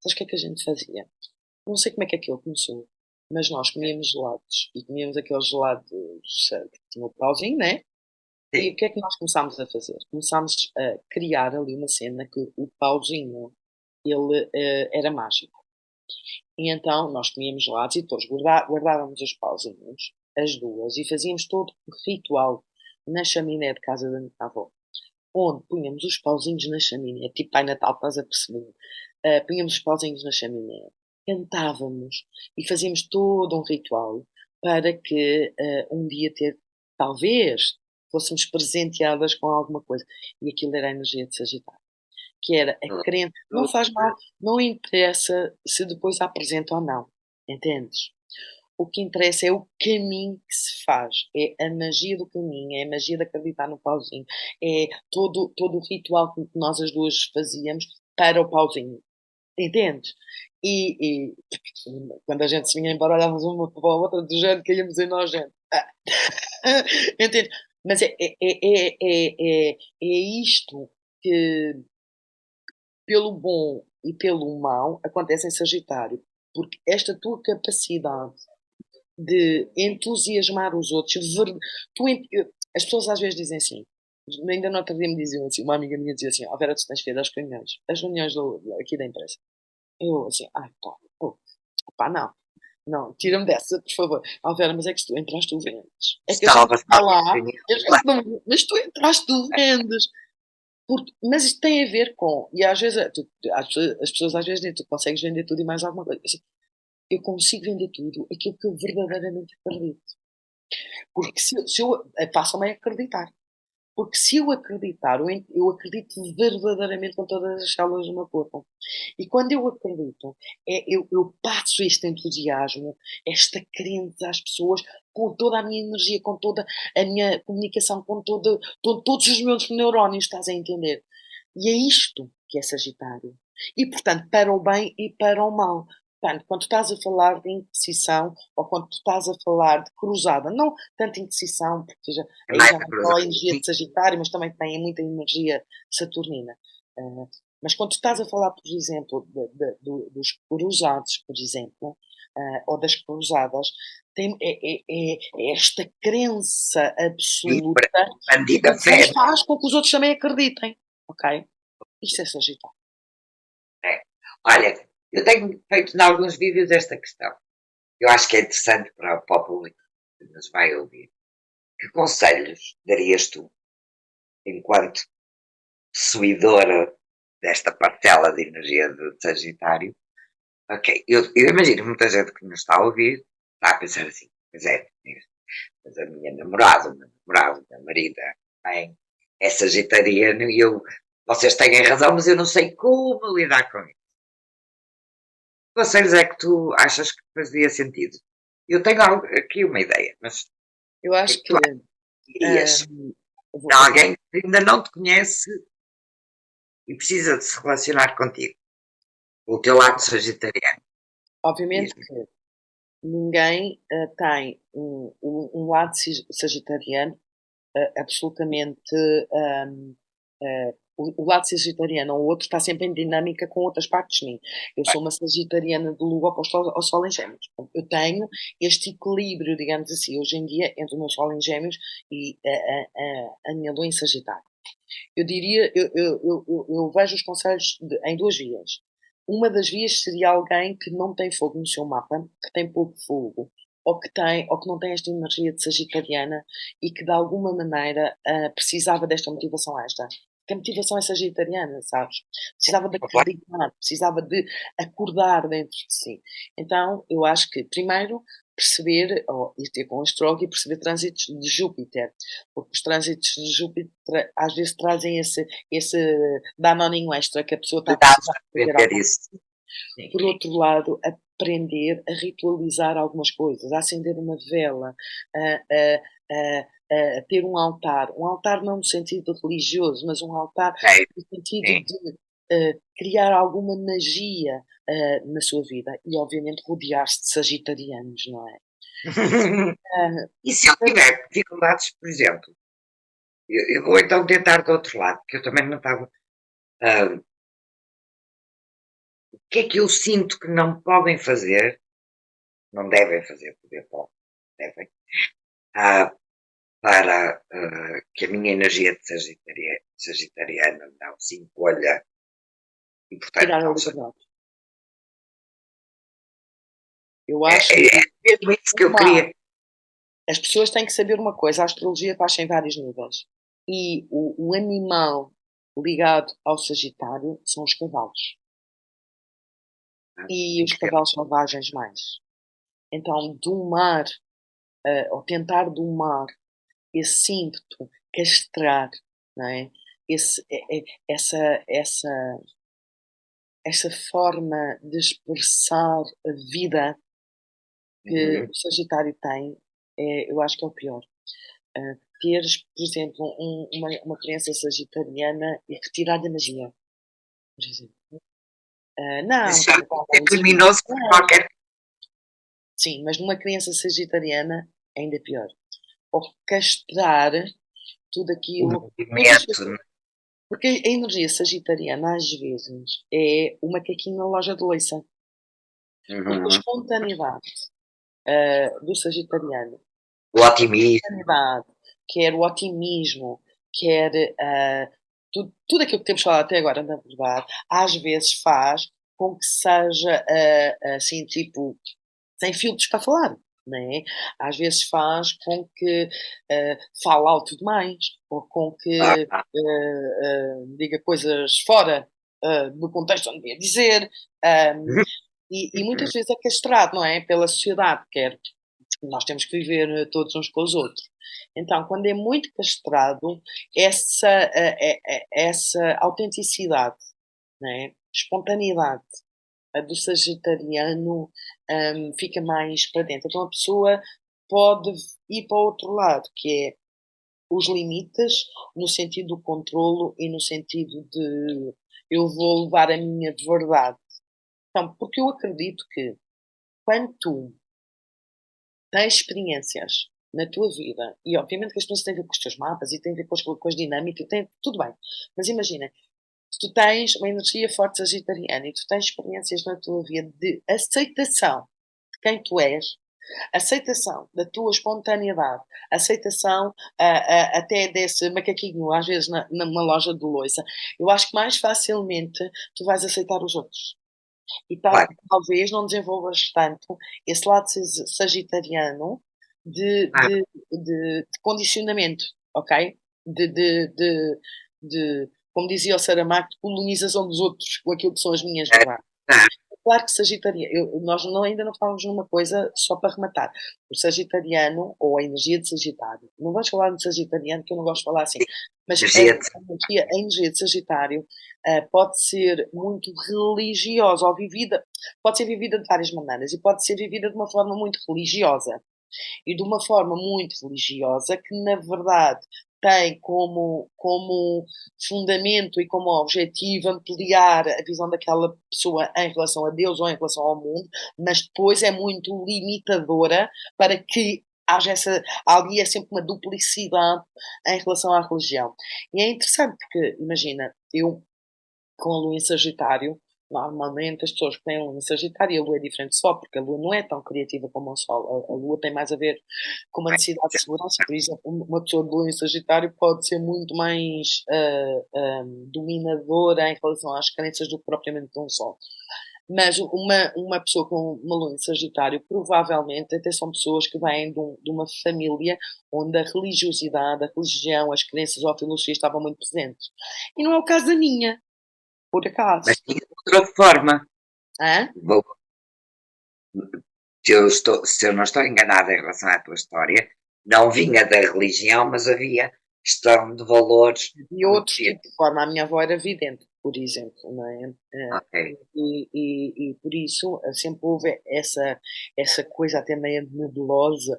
Sabes o que é que a gente fazia? Não sei como é que aquilo começou, mas nós comíamos gelados e comíamos aqueles gelados que tinham o pauzinho, né? E o Sim, que é que nós começámos a fazer? Começámos a criar ali uma cena que o pauzinho, ele era mágico. E então nós comíamos gelados e depois guardávamos os pauzinhos, as duas, e fazíamos todo um ritual na chaminé de casa da minha avó, onde punhamos os pauzinhos na chaminé, tipo Pai Natal, estás a perceber? Punhamos os pauzinhos na chaminé, cantávamos e fazíamos todo um ritual para que um dia talvez fôssemos presenteadas com alguma coisa. E aquilo era a energia de Sagitário, que era a crença. Não faz mal, não interessa se depois a apresenta ou não, entendes? O que interessa é o caminho que se faz, é a magia do caminho, é a magia de acreditar no pauzinho, é todo o ritual que nós as duas fazíamos para o pauzinho, entendes? E quando a gente se vinha embora, olhávamos uma para a outra, do género que íamos em nós, gente. Entende? Mas é isto que, pelo bom e pelo mau, acontece em Sagitário. Porque esta tua capacidade de entusiasmar os outros, as pessoas às vezes dizem assim, ainda no outro dia me diziam assim, uma amiga minha dizia assim, ó Vera, tu tens que ir às reuniões aqui da empresa. Eu assim, ai pá, pá, não, tira-me dessa, por favor. Ó Vera, mas é que se tu entraste, tu vendes. É que a gente Salva-se está alguém. lá, mas tu entraste, tu vendes. Mas isto tem a ver com, e às vezes, as pessoas às vezes dizem, tu consegues vender tudo e mais alguma coisa. Assim, eu consigo vender tudo aquilo que eu verdadeiramente acredito. Porque se eu façam-me acreditar. Porque se eu acreditar, eu acredito verdadeiramente com todas as células do meu corpo. E quando eu acredito, eu passo este entusiasmo, esta crença às pessoas, com toda a minha energia, com toda a minha comunicação, com todos os meus neurónios, estás a entender? E é isto que é Sagitário. E, portanto, para o bem e para o mal. Portanto, quando tu estás a falar de indecisão ou quando tu estás a falar de cruzada, não tanto indecisão, porque É aí mais já a não é só a cruzar. energia de Sagitário, mas também tem muita energia saturnina. Mas quando tu estás a falar, por exemplo, dos cruzados, por exemplo, ou das cruzadas, é esta crença absoluta que Bandida depois fé. faz com que os outros também acreditem. Ok? Isto é Sagitário. É. Olha, eu tenho feito em alguns vídeos esta questão. Eu acho que é interessante para o público que nos vai ouvir. Que conselhos darias tu, enquanto possuidora desta parcela de energia de Sagitário? Ok, eu imagino muita gente que nos está a ouvir está a pensar assim, pois é, mas a minha namorada, o meu namorado, o meu marido, a mãe, é sagitariano e vocês têm razão, mas eu não sei como lidar com isso. Que conselhos é que tu achas que fazia sentido? Eu tenho aqui uma ideia, mas Eu o que é acho que que tu dirias eu a vou alguém que ainda não te conhece e precisa de se relacionar contigo? O teu lado sagitariano, obviamente diz-me. que ninguém tem um lado sagitariano absolutamente. O lado sagitariano ou o outro está sempre em dinâmica com outras partes de mim. Eu sou uma sagitariana de lua oposta ao Sol em Gêmeos. Eu tenho este equilíbrio, digamos assim, hoje em dia, entre o meu Sol em Gêmeos e a minha lua em Sagitário. Eu diria, eu vejo os conselhos em duas vias. Uma das vias seria alguém que não tem fogo no seu mapa, que tem pouco fogo, ou que não tem esta energia de sagitariana e que de alguma maneira precisava desta motivação extra. Porque a motivação é sagitariana, sabes? Precisava de acreditar, precisava de acordar dentro de si. Então, eu acho que, primeiro, perceber, ou ir ter com o astrólogo e perceber trânsitos de Júpiter, porque os trânsitos de Júpiter às vezes trazem esse danoninho extra que a pessoa está a Cuidados precisar a de fazer aprender algo. isso. Sim. Por outro lado, aprender a ritualizar algumas coisas, a acender uma vela, a ter um altar não no sentido religioso, mas um altar Ok, no sentido sim. de criar alguma magia na sua vida e, obviamente, rodear-se de sagitarianos, não é? Ah, E se eu tiver dificuldades, por exemplo, eu vou então tentar do outro lado, que eu também não estava. O que é que eu sinto que não podem fazer, não devem fazer, poder pode, devem, ah, para que a minha energia de sagitariana não se encolha e, portanto, tirar a não seja. liberdade. Eu acho É que mesmo isso que eu uma, queria. as pessoas têm que saber uma coisa: a astrologia faz em vários níveis. E o animal ligado ao Sagitário são os cavalos. E Tem os que ter. cavalos selvagens mais. Então, domar, ou tentar domar esse ímpeto, castrar, não é? Esse, essa forma de expressar a vida que Uhum. o Sagitário tem, eu acho que é o pior. Teres, por exemplo, uma criança sagitariana e retirar-lhe a magia, por exemplo. Não, Isso calma, calma, é os espíritos criminoso para não. qualquer. Sim, mas numa criança sagitariana ainda é pior. Ou castrar tudo O aquilo, todas as movimento. porque a energia sagitariana às vezes é o macaquinho na loja de louça. Porque a Uhum. espontaneidade do sagitariano, O otimismo. espontaneidade, quer o otimismo, quer tudo aquilo que temos falado até agora, na verdade, às vezes faz com que seja assim, tipo, sem filtros para falar. Né? Às vezes faz com que fale alto demais, ou com que Ah, diga coisas fora do contexto onde devia dizer, um, e muitas vezes é castrado, não é? Pela sociedade, quer nós temos que viver todos uns com os outros. Então, quando é muito castrado, essa autenticidade, né? Espontaneidade a do sagitariano fica mais para dentro. Então, a pessoa pode ir para o outro lado, que é os limites, no sentido do controlo e no sentido de eu vou levar a minha de verdade. Então, porque eu acredito que quando tu tens experiências na tua vida, e obviamente que as experiências têm a ver com os teus mapas e têm a ver com as dinâmicas, tudo bem, mas imagina, se tu tens uma energia forte sagitariana e tu tens experiências na tua vida de aceitação de quem tu és, aceitação da tua espontaneidade, aceitação até desse macaquinho, às vezes numa loja de louça, eu acho que mais facilmente tu vais aceitar os outros. E claro. talvez não desenvolvas tanto esse lado sagitariano de, Ah, de, de condicionamento, ok? De, de, de, como dizia o Saramago, de colonização dos outros com aquilo que são as minhas ah, verdades. ah, Claro que sagitariano, nós ainda não falamos numa coisa só para rematar. O sagitariano, ou a energia de Sagitário, não vamos falar de sagitariano, que eu não gosto de falar assim, mas energia de. a energia de Sagitário pode ser muito religiosa, ou vivida, pode ser vivida de várias maneiras, e pode ser vivida de uma forma muito religiosa. E de uma forma muito religiosa, que na verdade tem como fundamento e como objetivo ampliar a visão daquela pessoa em relação a Deus ou em relação ao mundo, mas depois é muito limitadora para que haja ali é sempre uma duplicidade em relação à religião. E é interessante porque, imagina, eu com a lua em Sagitário, normalmente as pessoas que têm a lua em Sagitário, e a lua é diferente só, porque a lua não é tão criativa como o Sol. A lua tem mais a ver com uma necessidade de segurança. Por exemplo, uma pessoa de lua em Sagitário pode ser muito mais dominadora em relação às crenças do que propriamente de um Sol. Mas uma pessoa com uma lua em Sagitário, provavelmente, até são pessoas que vêm de uma família onde a religiosidade, a religião, as crenças ou a filosofia estavam muito presentes. E não é o caso da minha, por Mas acaso. tinha outra forma. Hã? Vou- se eu não estou enganada em relação à tua história, não vinha da religião, mas havia questão de valores E que outro metia. tipo de forma. A minha avó era vidente, por exemplo, não é? Ok. E por isso sempre houve essa coisa até meio nebulosa,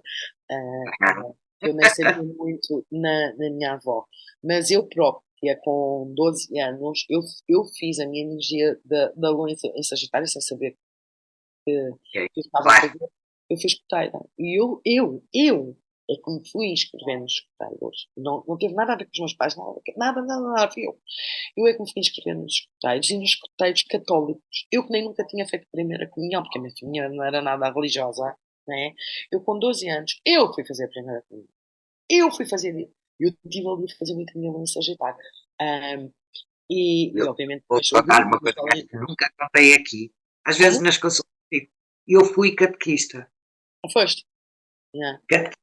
Ah, que eu nem sabia muito na minha avó. Mas eu própria, com 12 anos, eu fiz a minha energia da lua em Sagitário, sem saber ok. que eu estava a Claro. fazer, eu fiz escoteira. E eu é que me fui inscrever nos escoteiros. Não teve nada a ver com os meus pais, nada, fui eu. Eu é que me fui inscrever nos escoteiros e nos escoteiros católicos. Eu que nem nunca tinha feito a primeira comunhão, porque a minha família não era nada religiosa, né? Eu com 12 anos, eu fui fazer a primeira comunhão. Eu fui fazer, eu tive ali a fazer muita minha em Sagitário. Um, e Eu obviamente vou depois o contar grupo, uma depois coisa que acho falei, que nunca contei aqui. Às vezes como? nas consultas digo, eu fui catequista. Ah, foste? Yeah, Catequista.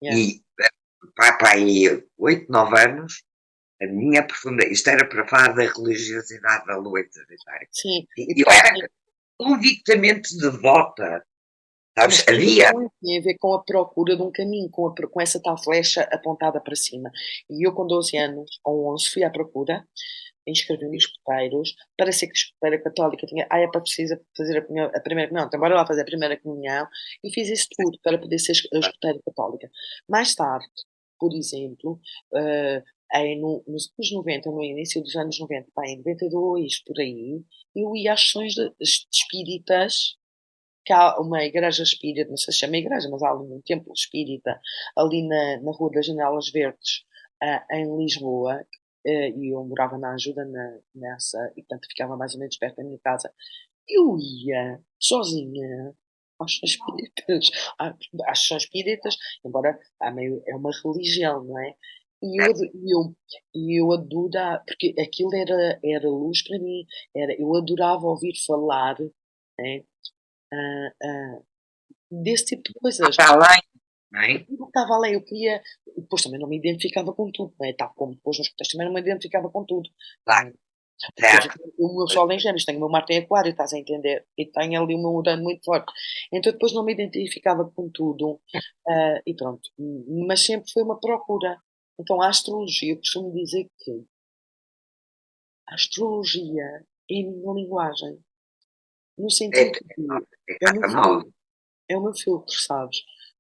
yeah. E pá, aí 8, 9 anos, a minha profunda. Isto era para falar da religiosidade da lua de Sagitário. Sim, E e eu pode era ser. convictamente devota. Sabes, Mas havia. tem a ver com a procura de um caminho, com essa tal flecha apontada para cima. E eu, com 12 anos, ou 11, fui à procura, inscrevi-me nos escuteiros, para ser escuteira católica, é para precisa fazer a primeira comunhão, então bora lá fazer a primeira comunhão, e fiz isso tudo para poder ser escuteira católica. Mais tarde, por exemplo, nos anos 90, no início dos anos 90, em 92, por aí, eu ia às sessões de espíritas, que há uma igreja espírita, não sei se chama igreja, mas há ali um templo espírita, ali na Rua das Janelas Verdes, em Lisboa, e eu morava na ajuda nessa, e portanto ficava mais ou menos perto da minha casa. Eu ia sozinha às sessões espíritas, às sessões espíritas, embora é uma religião, não é? E eu adorava, porque aquilo era luz para mim, eu adorava ouvir falar, né, desse tipo de coisas. Para além, não é? Eu não estava lá, eu queria. Depois também não me identificava com tudo, não é? Tal como depois nos contextos também não me identificava com tudo. Claro, Depois, certo. o meu sol em Gêmeos, tenho o meu Marte em Aquário, estás a entender? E tenho ali o meu Urano muito forte. Então depois não me identificava com tudo. E pronto. Mas sempre foi uma procura. Então a astrologia, eu costumo dizer que a astrologia é a minha linguagem. No É, sentido de é o meu exatamente. é o meu filtro, sabes?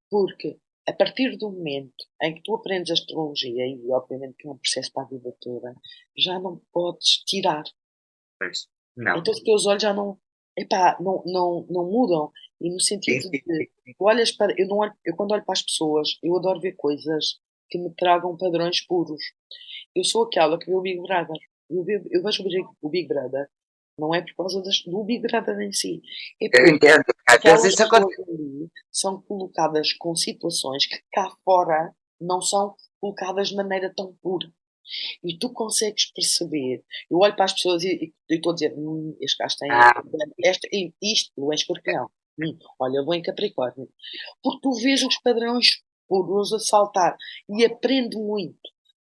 Porque a partir do momento em que tu aprendes astrologia, e obviamente que é um processo para a vida toda, já não podes tirar. Pois, não. Então os teus olhos já não, epá, não mudam. E no Sim, sentido sim, de, sim. tu olhas para, eu, não olho, eu quando olho para as pessoas, eu adoro ver coisas que me tragam padrões puros. Eu sou aquela que vê o Big Brother. Eu vejo o Big Brother, não é por causa do Big Brother em si, é Eu porque entendo. Às vezes aquelas isso pessoas acontece. ali são colocadas com situações que cá fora não são colocadas de maneira tão pura. E tu consegues perceber. Eu olho para as pessoas e estou a dizer: este gajo tem Ah, isto, o escorpião. Olha, eu vou em Capricórnio. Porque tu vês os padrões puros a saltar e aprende muito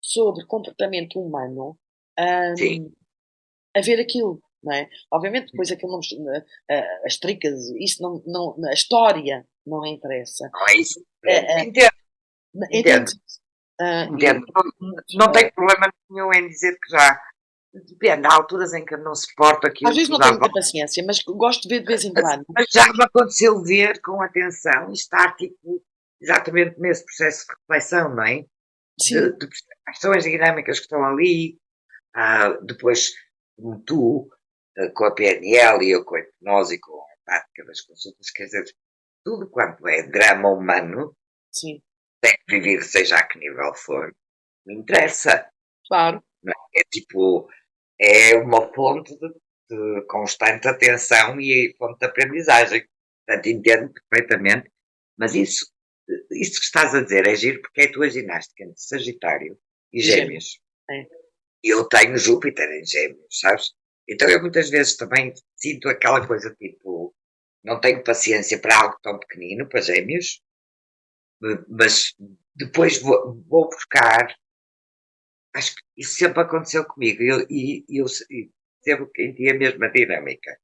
sobre comportamento humano, sim. hum, a ver aquilo. Não é? Obviamente, depois aquilo não, as tricas, isso a história não interessa. Não é isso. É, Entendo, entende? entendo, entendo. Não tenho problema nenhum em dizer que já depende. Há alturas em que eu não suporto Às aquilo vezes que não os à tenho muita volta. paciência, mas gosto de ver de vez em quando. Mas já me aconteceu ver com atenção e estar tipo, exatamente nesse processo de reflexão, não é? Sim, De perceber quais são as dinâmicas que estão ali. Depois, como tu, com a PNL e eu com a hipnose e com a prática das consultas, quer dizer, tudo quanto é drama humano, sim, tem que viver, seja a que nível for, me interessa. claro. Não é? É tipo, é uma fonte de constante atenção e fonte de aprendizagem. Portanto, entendo perfeitamente. Mas isso que estás a dizer é giro porque é a tua ginástica entre Sagitário e E gêmeos. Gêmeos. É. E eu tenho Júpiter em Gêmeos, sabes? Então eu muitas vezes também sinto aquela coisa tipo, não tenho paciência para algo tão pequenino, para Gêmeos, mas depois vou buscar. Acho que isso sempre aconteceu comigo e eu percebo que em ti é a mesma dinâmica.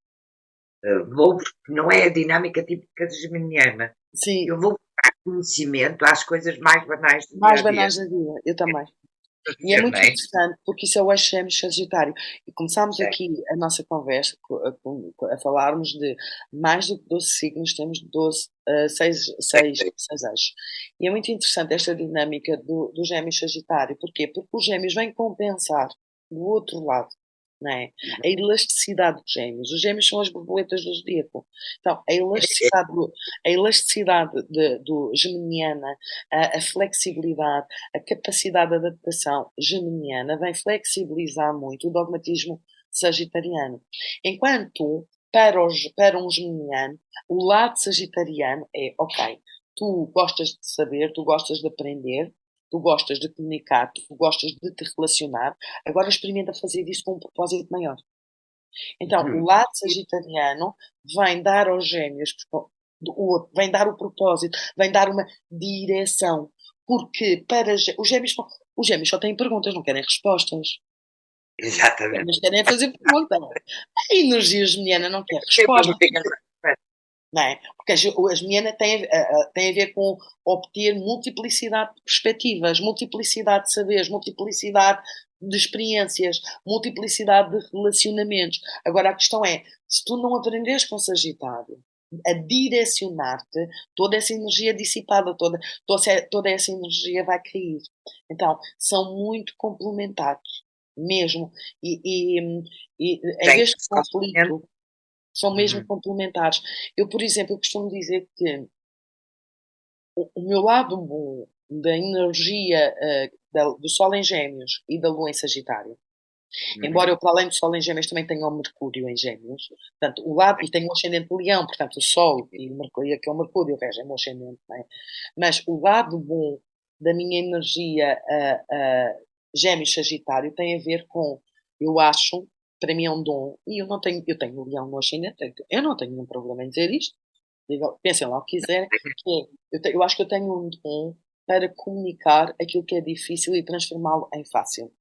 Não é a dinâmica típica de geminiana. Sim, Eu vou buscar conhecimento às coisas mais banais do dia mais a dia. banais da vida, eu também. E é Dizer, não muito é? interessante porque isso é o eixo gêmeos sagitário. E começámos É, aqui a nossa conversa a falarmos de mais do que 12 signos, temos 12, 6 eixos. E é muito interessante esta dinâmica do gêmeos sagitário. Porquê? Porque os gêmeos vêm compensar do outro lado. Não é? A elasticidade dos gêmeos. Os gêmeos são as borboletas do zodíaco. Então, a elasticidade do geminiana, a flexibilidade, a capacidade de adaptação geminiana vem flexibilizar muito o dogmatismo sagitariano. Enquanto, para um geminiano, o lado sagitariano é, ok, tu gostas de saber, tu gostas de aprender, tu gostas de comunicar, tu gostas de te relacionar, agora experimenta fazer isso com um propósito maior. Então, o lado sagitariano vem dar aos gêmeos, vem dar o propósito, vem dar uma direção. Porque para os gêmeos só têm perguntas, não querem respostas. exatamente. Mas querem fazer perguntas. A energia geminiana não quer Sempre me respostas. fica não é? Porque a Geminiana tem a ver com obter multiplicidade de perspectivas, multiplicidade de saberes, multiplicidade de experiências, multiplicidade de relacionamentos. Agora, a questão é, se tu não aprenderes com Sagitário a direcionar-te, toda essa energia dissipada, toda essa energia vai cair. Então, são muito complementares, mesmo. Em vez de conflito, são mesmo complementares. Eu, por exemplo, eu costumo dizer que o meu lado bom da energia do Sol em Gêmeos e da Lua em Sagitário, embora eu, para além do Sol em Gêmeos, também tenha o Mercúrio em Gêmeos, portanto, e tenho o ascendente de Leão, portanto, o Sol e o Mercúrio, que é o Mercúrio, o resto é o meu ascendente, não é? Mas o lado bom da minha energia Gêmeos Sagitário tem a ver com, eu acho, para mim é um dom, e eu tenho o Leão no ascendente, eu não tenho nenhum problema em dizer isto, pensem lá o que quiserem, eu acho que eu tenho um dom para comunicar aquilo que é difícil e transformá-lo em fácil.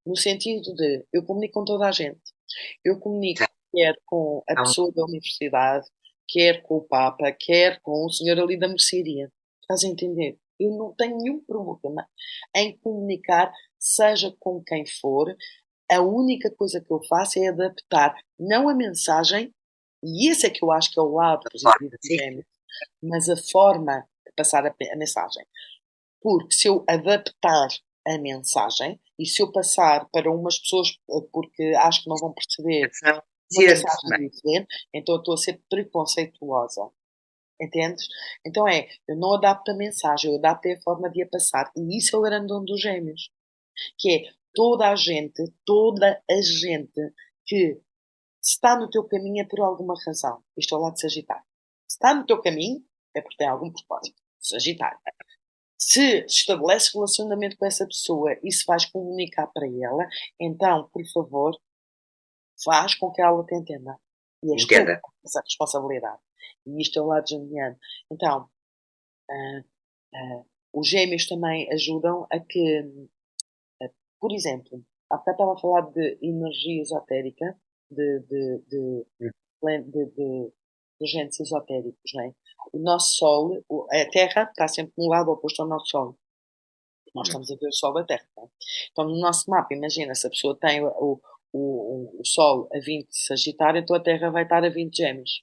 No sentido de, eu comunico com toda a gente. Eu comunico quer com a pessoa da universidade, quer com o Papa, quer com o senhor ali da mercearia. Estás a entender? Eu não tenho nenhum problema em comunicar, seja com quem for. A única coisa que eu faço é adaptar, não a mensagem, e esse é que eu acho que é o lado positivo de Gêmeos, mas a forma de passar a mensagem. Porque se eu adaptar a mensagem e se eu passar para umas pessoas porque acho que não vão perceber uma mensagem diferente, então eu estou a ser preconceituosa. Entendes? Então eu não adapto a mensagem, eu adapto a forma de a passar. E isso é o grande dom dos Gêmeos. Que é toda a gente que está no teu caminho é por alguma razão. Isto é o lado de Sagitário. Se está no teu caminho é porque tem algum propósito. Sagitário. Se estabelece relacionamento com essa pessoa e se vais comunicar para ela, então, por favor, faz com que ela te entenda. E és tu essa responsabilidade. E isto é o lado geminiano. Então, os gêmeos também ajudam a que, por exemplo, há bocado estava a falar de energia esotérica, de agentes esotéricos, não é? O nosso Sol, a Terra está sempre no lado oposto ao nosso Sol. Nós estamos a ver o Sol da Terra. Não é? Então, no nosso mapa, imagina, se a pessoa tem o Sol a 20 Sagitário, então a Terra vai estar a 20 Gêmeos.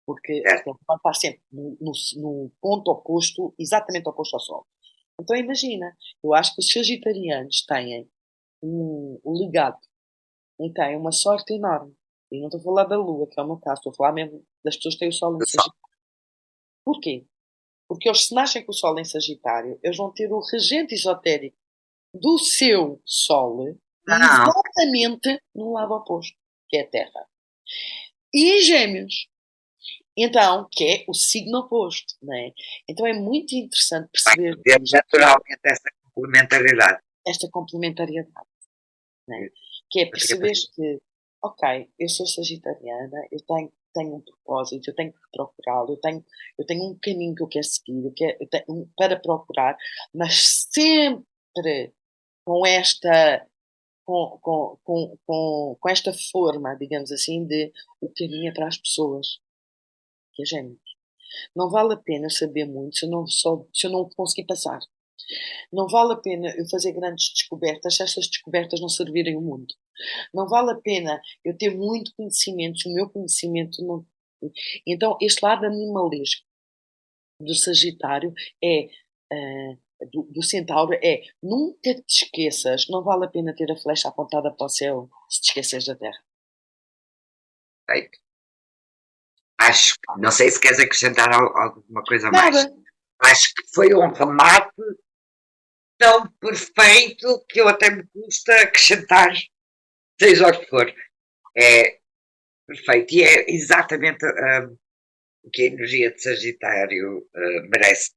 Porque vai estar sempre no ponto oposto, exatamente oposto ao Sol. Então, imagina, eu acho que os sagitarianos têm um legado e têm uma sorte enorme. E não estou a falar da Lua, que é o meu caso, estou a falar mesmo das pessoas que têm o Sol em Sagitário. Porquê? Porque eles, se nascem com o Sol em Sagitário, eles vão ter o regente esotérico do seu Sol exatamente no lado oposto, que é a Terra. E em Gêmeos. Então, que é o signo oposto, não é? Então é muito interessante perceber naturalmente essa complementariedade. Esta complementariedade. Não é? Que é perceber que, ok, eu sou sagitariana, eu tenho um propósito, eu tenho que procurá-lo, eu tenho um caminho que eu quero seguir, eu tenho para procurar, mas sempre com esta com esta forma, digamos assim, de o caminho é para as pessoas, que é Gêmeos. Não vale a pena saber muito se eu não conseguir passar. Não vale a pena eu fazer grandes descobertas se essas descobertas não servirem o mundo. Não vale a pena eu ter muito conhecimento se o meu conhecimento não. Então, este lado animalesco do Sagitário do Centauro nunca te esqueças, não vale a pena ter a flecha apontada para o céu se te esqueces da Terra. Feito. Acho, não sei se queres acrescentar alguma coisa mais. Acho que foi um remate tão perfeito que eu até me custa acrescentar, seja o que for. É perfeito. E é exatamente o que a energia de Sagitário merece.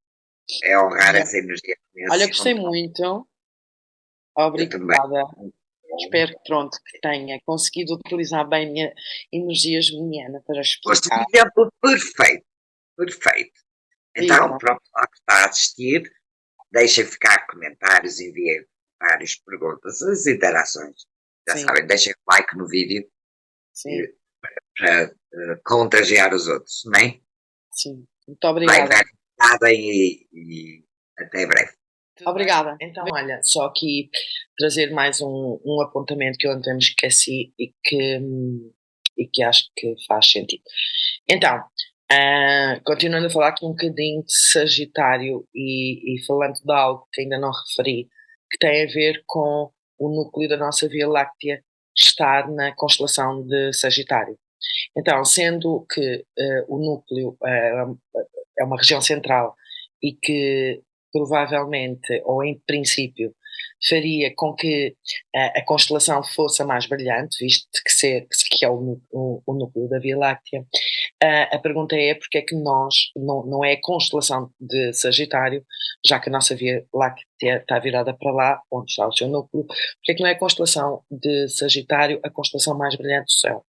É honrar essa energia. Olha, gostei muito. Obrigada. Espero que tenha conseguido utilizar bem a minha energia geminiana para explicar. Um exemplo perfeito. Perfeito. Então, pronto, lá que está a assistir, deixem ficar comentários, enviem várias perguntas, as interações. Já sabem, deixem like no vídeo para contagiar os outros, não é? Sim. Muito Vai obrigada. dar nada e até breve. Obrigada. Então, olha, só aqui trazer mais um apontamento que eu ontem me esqueci e que acho que faz sentido. Então, continuando a falar aqui um bocadinho de Sagitário e falando de algo que ainda não referi, que tem a ver com o núcleo da nossa Via Láctea estar na constelação de Sagitário. Então, sendo que o núcleo é uma região central e que provavelmente, ou em princípio, faria com que a constelação fosse a mais brilhante, visto que é o núcleo da Via Láctea. A pergunta é porque é que nós, não é a constelação de Sagitário, já que a nossa Via Láctea está virada para lá, onde está o seu núcleo, porque é que não é a constelação de Sagitário a constelação mais brilhante do céu?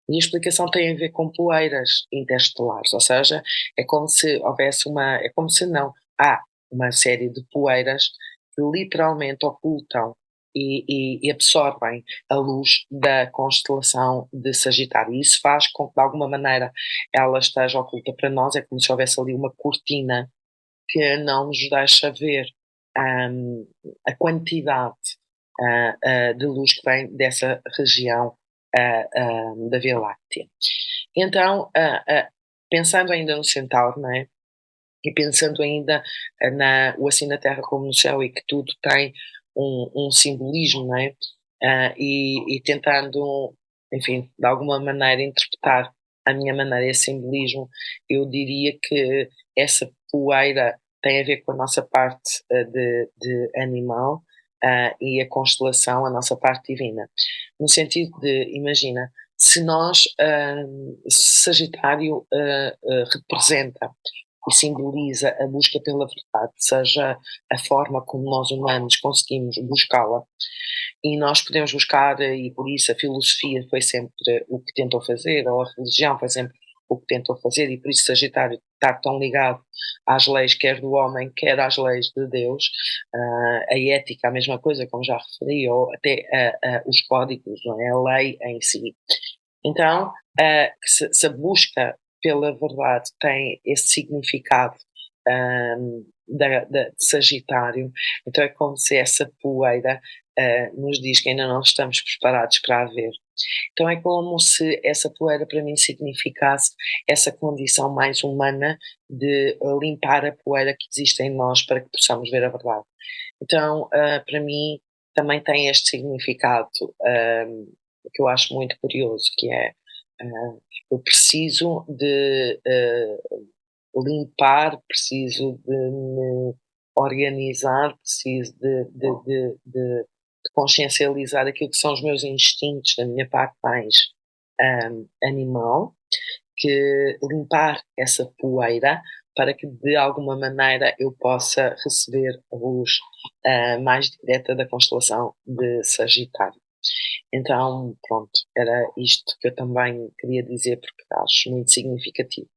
E a explicação tem a ver com poeiras interestelares, ou seja, é como se houvesse é como se não, há uma série de poeiras que literalmente ocultam e absorvem a luz da constelação de Sagitário. E isso faz com que, de alguma maneira, ela esteja oculta para nós, é como se houvesse ali uma cortina que não nos deixa ver a quantidade de luz que vem dessa região da Via Láctea. Então, pensando ainda no Centauro, não é? E pensando ainda o assim na Terra como no céu e que tudo tem um simbolismo, não é? E tentando, enfim, de alguma maneira interpretar a minha maneira esse simbolismo, eu diria que essa poeira tem a ver com a nossa parte de animal e a constelação, a nossa parte divina. No sentido de, imagina, se nós, Sagitário representa e simboliza a busca pela verdade, seja a forma como nós humanos conseguimos buscá-la. E nós podemos buscar, e por isso a filosofia foi sempre o que tentou fazer, ou a religião foi sempre o que tentou fazer, e por isso Sagitário está tão ligado às leis, quer do homem, quer às leis de Deus. A ética, a mesma coisa, como já referi, ou até os códigos, não é? A lei em si. Então, se a busca pela verdade tem esse significado de Sagitário, então é como se essa poeira nos diz que ainda não estamos preparados para a ver. Então é como se essa poeira para mim significasse essa condição mais humana de limpar a poeira que existe em nós para que possamos ver a verdade. Então, para mim, também tem este significado que eu acho muito curioso, que é eu preciso de limpar, preciso de me organizar, preciso de consciencializar aquilo que são os meus instintos, da minha parte mais animal, que limpar essa poeira para que de alguma maneira eu possa receber a luz mais direta da constelação de Sagitário. Então, pronto, era isto que eu também queria dizer porque acho muito significativo.